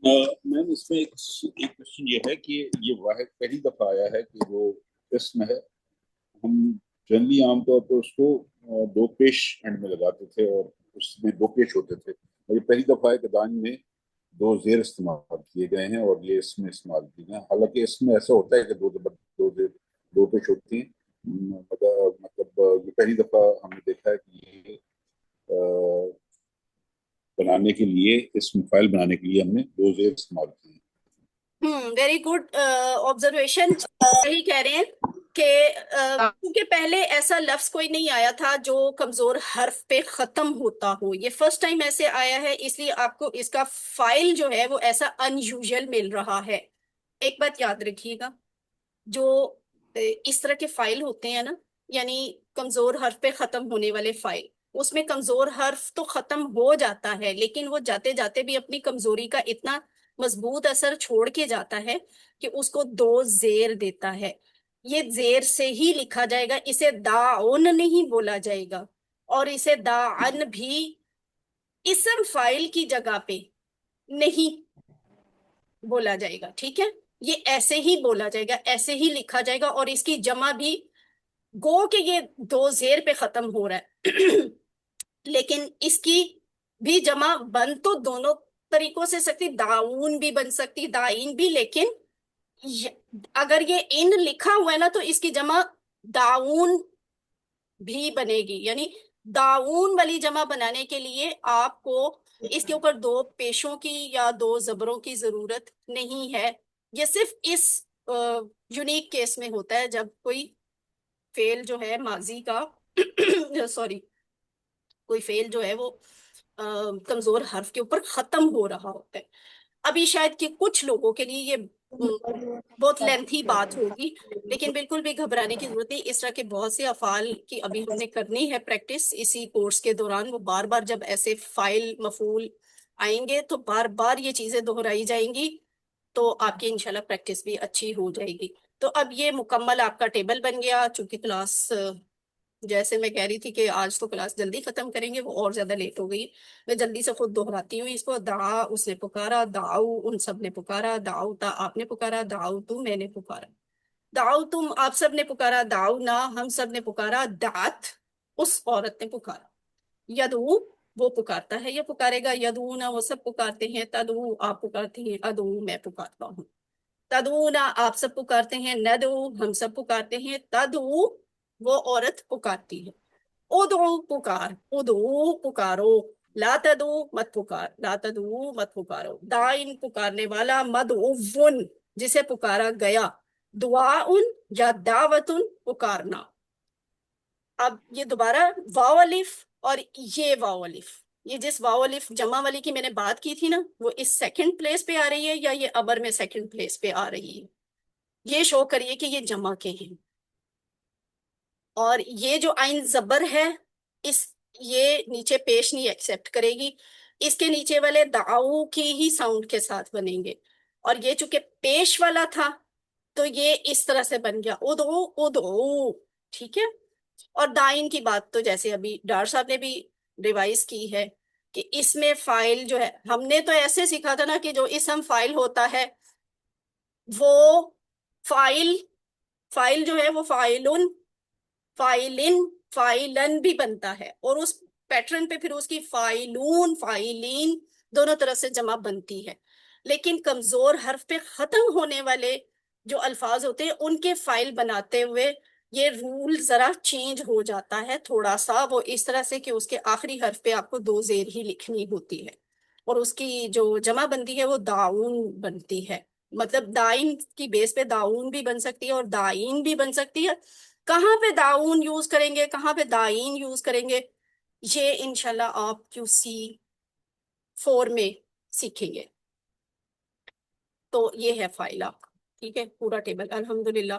میم اس میں ایک کوشچن یہ ہے کہ یہ واحد پہلی دفعہ آیا ہے کہ وہ اسم ہے، ہم جنرلی عام طور پر اس کو دو پیش اینڈ میں لگاتے تھے اور اس میں دو پیش ہوتے تھے، اور یہ پہلی دفعہ ہے کہ دان میں دو زیر استعمال کیے گئے ہیں اور یہ اس میں استعمال کیے گئے ہیں۔ حالانکہ اس میں ایسا ہوتا ہے کہ دو زبر دو زیر دو پیش ہوتی ہیں، مطلب یہ پہلی دفعہ ہم نے دیکھا ہے کہ یہ بنانے کے لیے، اسم فائل بنانے کے لیے ہم نے دو زیر استعمال کیے ہیں۔ ویری گڈ آبزرویشن، صحیح کہہ رہے ہیں کہ کیونکہ پہلے ایسا لفظ کوئی نہیں آیا تھا جو کمزور حرف پہ ختم ہوتا ہو، یہ فرسٹ ٹائم ایسے آیا ہے، اس لیے آپ کو اس کا فائل جو ہے وہ ایسا ان یوزل مل رہا ہے۔ ایک بات یاد رکھیے گا، جو اس طرح کے فائل ہوتے ہیں نا، یعنی کمزور حرف پہ ختم ہونے والے فائل، اس میں کمزور حرف تو ختم ہو جاتا ہے لیکن وہ جاتے جاتے بھی اپنی کمزوری کا اتنا مضبوط اثر چھوڑ کے جاتا ہے کہ اس کو دو زیر دیتا ہے۔ یہ زیر سے ہی لکھا جائے گا، اسے داعن نہیں بولا جائے گا، اور اسے داعن بھی اسم فائل کی جگہ پہ نہیں بولا جائے گا، ٹھیک ہے؟ یہ ایسے ہی بولا جائے گا، ایسے ہی لکھا جائے گا، اور اس کی جمع بھی گو کہ یہ دو زیر پہ ختم ہو رہا ہے لیکن اس کی بھی جمع بن تو دونوں طریقوں سے سکتی، داؤن بھی بن سکتی، دائین بھی، لیکن اگر یہ ان لکھا ہوا ہے نا تو اس کی جمع داؤن بھی بنے گی، یعنی داؤن والی جمع بنانے کے لیے آپ کو اس کے اوپر دو پیشوں کی یا دو زبروں کی ضرورت نہیں ہے۔ یہ صرف اس یونیک کیس میں ہوتا ہے جب کوئی فعل جو ہے ماضی کا سوری کوئی فعل جو ہے وہ کمزور حرف کے اوپر ختم ہو رہا ہوتا ہے۔ ابھی شاید کہ کچھ لوگوں کے لیے یہ بہت لینتھی بات ہوگی، لیکن بالکل بھی گھبرانے کی ضرورت نہیں، اس طرح کے بہت سے افعال کی ابھی ہم نے کرنی ہے پریکٹس اسی کورس کے دوران، وہ بار بار جب ایسے فائل مفعول آئیں گے تو بار بار یہ چیزیں دہرائی جائیں گی، تو آپ کی انشاءاللہ پریکٹس بھی اچھی ہو جائے گی۔ تو اب یہ مکمل آپ کا ٹیبل بن گیا، چونکہ کلاس جیسے میں کہہ رہی تھی کہ آج تو کلاس جلدی ختم کریں گے، وہ اور زیادہ لیٹ ہو گئی، میں جلدی سے خود دہراتی ہوں اس کو۔ دعا اس نے پکارا، دعاؤ ان سب نے پکارا، دعوتا آپ نے پکارا، دعوتو میں نے پکارا، دعو تم آپ سب نے پکارا، دعونا ہم سب نے پکارا، دعت اس عورت نے پکارا، یدعو وہ پکارتا ہے یا پکارے گا، یدعونا وہ سب پکارتے ہیں، تدعو آپ پکارتے ہیں، ادعو میں پکارتا ہوں، تدعونا آپ سب پکارتے ہیں، ندعو ہم سب پکارتے ہیں، تدعو وہ عورت پکارتی ہے، ادعو پکار، ادعو پکارو، لا تدعو مت پکار، لا تدعو مت پکارو، دائن پکارنے والا، مدعون جسے پکارا گیا، دعاؤن یا دعوتن پکارنا۔ اب یہ دوبارہ واو الف اور یہ واو الف، یہ جس واو الف جمع والی کی میں نے بات کی تھی نا، وہ اس سیکنڈ پلیس پہ آ رہی ہے یا یہ ابر میں سیکنڈ پلیس پہ آ رہی ہے، یہ شو کریے کہ یہ جمع کے ہیں۔ اور یہ جو آئین زبر ہے، اس یہ نیچے پیش نہیں ایکسپٹ کرے گی، اس کے نیچے والے دعو کی ہی ساؤنڈ کے ساتھ بنیں گے، اور یہ چونکہ پیش والا تھا تو یہ اس طرح سے بن گیا، ادعو ادعو، ٹھیک ہے۔ اور دائن کی بات تو جیسے ابھی ڈار صاحب نے بھی ریوائز کی ہے کہ اس میں فائل جو ہے، ہم نے تو ایسے سیکھا تھا نا کہ جو اسم فائل ہوتا ہے وہ فائل، فائل جو ہے وہ فائلن، فائلن، فائلن بھی بنتا ہے، اور اس پیٹرن پہ پھر اس کی فائلون، فائلین دونوں طرح سے جمع بنتی ہے۔ لیکن کمزور حرف پہ ختم ہونے والے جو الفاظ ہوتے ہیں ان کے فائل بناتے ہوئے یہ رول ذرا چینج ہو جاتا ہے تھوڑا سا، وہ اس طرح سے کہ اس کے آخری حرف پہ آپ کو دو زیر ہی لکھنی ہوتی ہے، اور اس کی جو جمع بنتی ہے وہ داؤن بنتی ہے، مطلب دائن کی بیس پہ داؤن بھی بن سکتی ہے اور دائین بھی بن سکتی ہے۔ کہاں پہ داؤن یوز کریں گے، کہاں پہ دائین یوز کریں گے، یہ انشاءاللہ آپ QC4 میں سیکھیں گے۔ تو یہ ہے فائل آپ کا، ٹھیک ہے، پورا ٹیبل الحمدللہ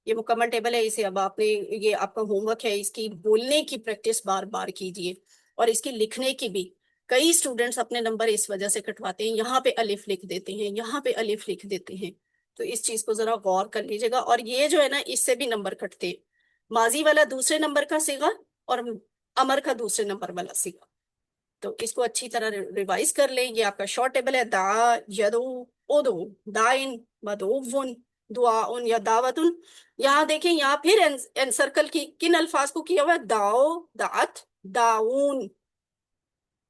یہ مکمل ٹیبل ہے۔ اسے اب آپ نے، یہ آپ کا ہوم ورک ہے، اس کی بولنے کی پریکٹس بار بار کیجئے، اور اس کی لکھنے کی بھی۔ کئی اسٹوڈنٹس اپنے نمبر اس وجہ سے کٹواتے ہیں، یہاں پہ الف لکھ دیتے ہیں، یہاں پہ الف لکھ دیتے ہیں، تو اس چیز کو ذرا غور کر لیجیے گا۔ اور یہ جو ہے نا، اس سے بھی نمبر کٹتے ہیں، ماضی والا دوسرے نمبر کا صیغہ اور امر کا دوسرے نمبر والا صیغہ، تو اس کو اچھی طرح ریوائز کر لیں۔ یہ آپ کا شارٹ ٹیبل ہے، دعا، یدو، ادو، دائن، مدعون، دعاؤن یا دعوتن۔ یہاں دیکھیں، یہاں پھر انسرکل کی کن الفاظ کو کیا ہوا ہے، دعو، دعت، داؤن،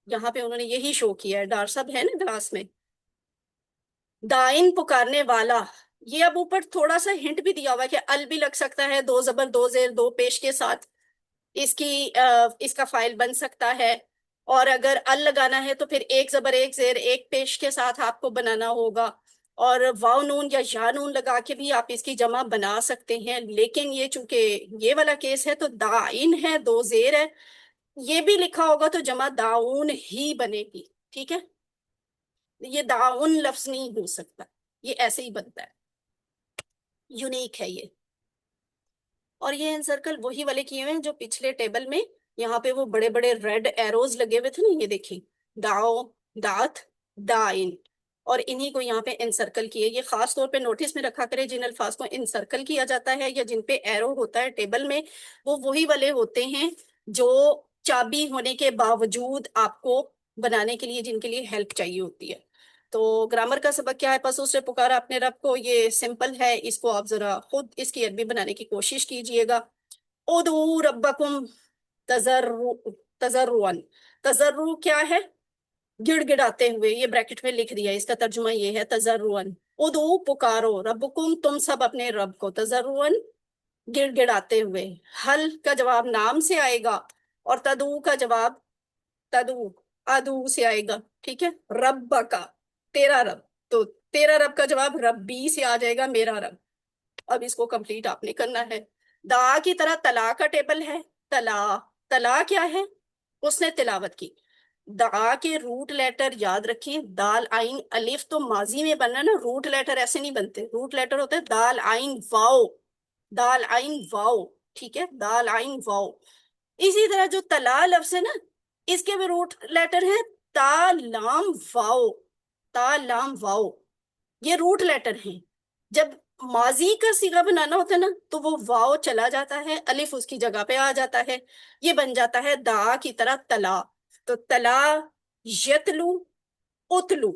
یہاں پہ انہوں نے یہی شو کیا ہے، ڈار صاحب ہے نا کلاس میں، دائن پکارنے والا۔ یہ اب اوپر تھوڑا سا ہنٹ بھی دیا ہوا ہے کہ ال بھی لگ سکتا ہے، دو زبر دو زیر دو پیش کے ساتھ اس کا فائل بن سکتا ہے، اور اگر ال لگانا ہے تو پھر ایک زبر ایک زیر ایک پیش کے ساتھ آپ کو بنانا ہوگا، اور واو نون یا یا نون لگا کے بھی آپ اس کی جمع بنا سکتے ہیں۔ لیکن یہ چونکہ یہ والا کیس ہے تو دائن ہے، دو زیر ہے، یہ بھی لکھا ہوگا تو جمع داؤن ہی بنے گی، ٹھیک ہے، یہ داؤن لفظ نہیں ہو سکتا، یہ ایسے ہی بنتا ہے، یونیک ہے یہ۔ اور یہ انسرکل وہی والے کیے ہوئے ہیں جو پچھلے ٹیبل میں یہاں پہ وہ بڑے بڑے ریڈ ایروز لگے ہوئے تھے نا، یہ دیکھیں، داؤ، دات، دائن، اور انہی کو یہاں پہ انسرکل کیے۔ یہ خاص طور پہ نوٹس میں رکھا کرے، جن الفاظ کو انسرکل کیا جاتا ہے یا جن پہ ایرو ہوتا ہے ٹیبل میں، وہ وہی والے ہوتے ہیں جو چابی ہونے کے باوجود آپ کو بنانے کے لیے، جن کے لیے ہیلپ چاہیے ہوتی ہے۔ تو گرامر کا سبق کیا ہے، پس اس نے پکارا اپنے رب کو، یہ سمپل ہے، اس کو آپ ذرا خود اس کی عربی بنانے کی کوشش کیجئے گا۔ ادعو ربکم تضرعاً، تضرع کیا ہے، گڑ گڑاتے ہوئے، یہ بریکٹ میں لکھ دیا، اس کا ترجمہ یہ ہے تضرعاً۔ ادعو پکارو، ربکم تم سب اپنے رب کو، تضرعاً گڑ گڑاتے ہوئے۔ حل کا جواب نام سے آئے گا، اور تدعو کا جواب تدعو ادعو سے آئے گا، ٹھیک ہے، رب کا تیرا رب، تو تیرا رب کا جواب ربی سے آ جائے گا، میرا رب۔ اب اس کو کمپلیٹ آپ نے کرنا ہے۔ دعا کی طرح تلا کا ٹیبل ہے، تلا، تلا کیا ہے، اس نے تلاوت کی۔ دعا کے روٹ لیٹر یاد رکھیں، دال آئین الف تو ماضی میں بننا نا، روٹ لیٹر ایسے نہیں بنتے، روٹ لیٹر ہوتے ہیں دال آئین واو، دال آئین واو، ٹھیک ہے، دال آئین واو۔ اسی طرح جو تلا لفظ ہے نا، اس کے بھی روٹ لیٹر ہے تا لام واو، تا لام واو یہ روٹ لیٹر ہیں. جب ماضی کا صیغہ بنانا ہوتا ہے نا تو وہ واو چلا جاتا ہے، الف اس کی جگہ پہ آ جاتا ہے، یہ بن جاتا ہے دا کی طرح تلا. تو تلا یتلو اتلو،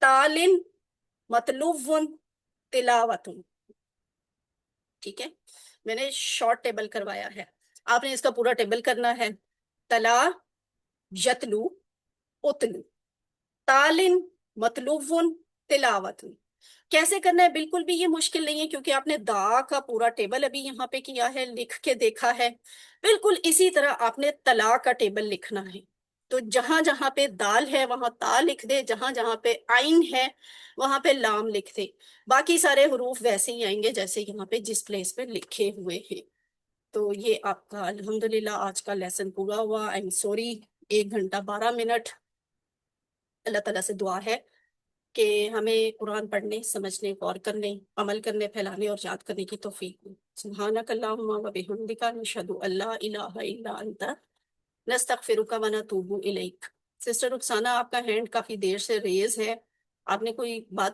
تالن مطلوب تلاوتن. ٹھیک ہے، میں نے شارٹ ٹیبل کروایا ہے، آپ نے اس کا پورا ٹیبل کرنا ہے. تلا یتلو اتلو، تالن مطلوب تلاوتن. کیسے کرنا ہے بالکل بھی یہ مشکل نہیں ہے، کیونکہ آپ نے دا کا پورا ٹیبل ابھی یہاں پہ کیا ہے، لکھ کے دیکھا ہے. بالکل اسی طرح آپ نے تلا کا ٹیبل لکھنا ہے. تو جہاں جہاں پہ دال ہے وہاں تا لکھ دے، جہاں جہاں پہ عین ہے وہاں پہ لام لکھ دے. باقی سارے حروف ویسے ہی آئیں گے جیسے یہاں پہ جس پلیس پہ لکھے ہوئے ہیں. تو یہ آپ کا الحمدللہ آج کا لیسن پورا ہوا. آئی ایم سوری 1 گھنٹہ 12 منٹ. اللہ تعالیٰ سے دعا ہے کہ ہمیں قرآن پڑھنے، سمجھنے، غور کرنے، عمل کرنے، پھیلانے اور یاد کرنے کی توفیق دے. سبحانک اللہم و بحمدک نشہد ان لا الہ الا انت نستغفرک و نتوب الیک. سسٹر رخسانہ آپ کا ہینڈ کافی دیر سے ریز ہے، آپ نے کوئی بات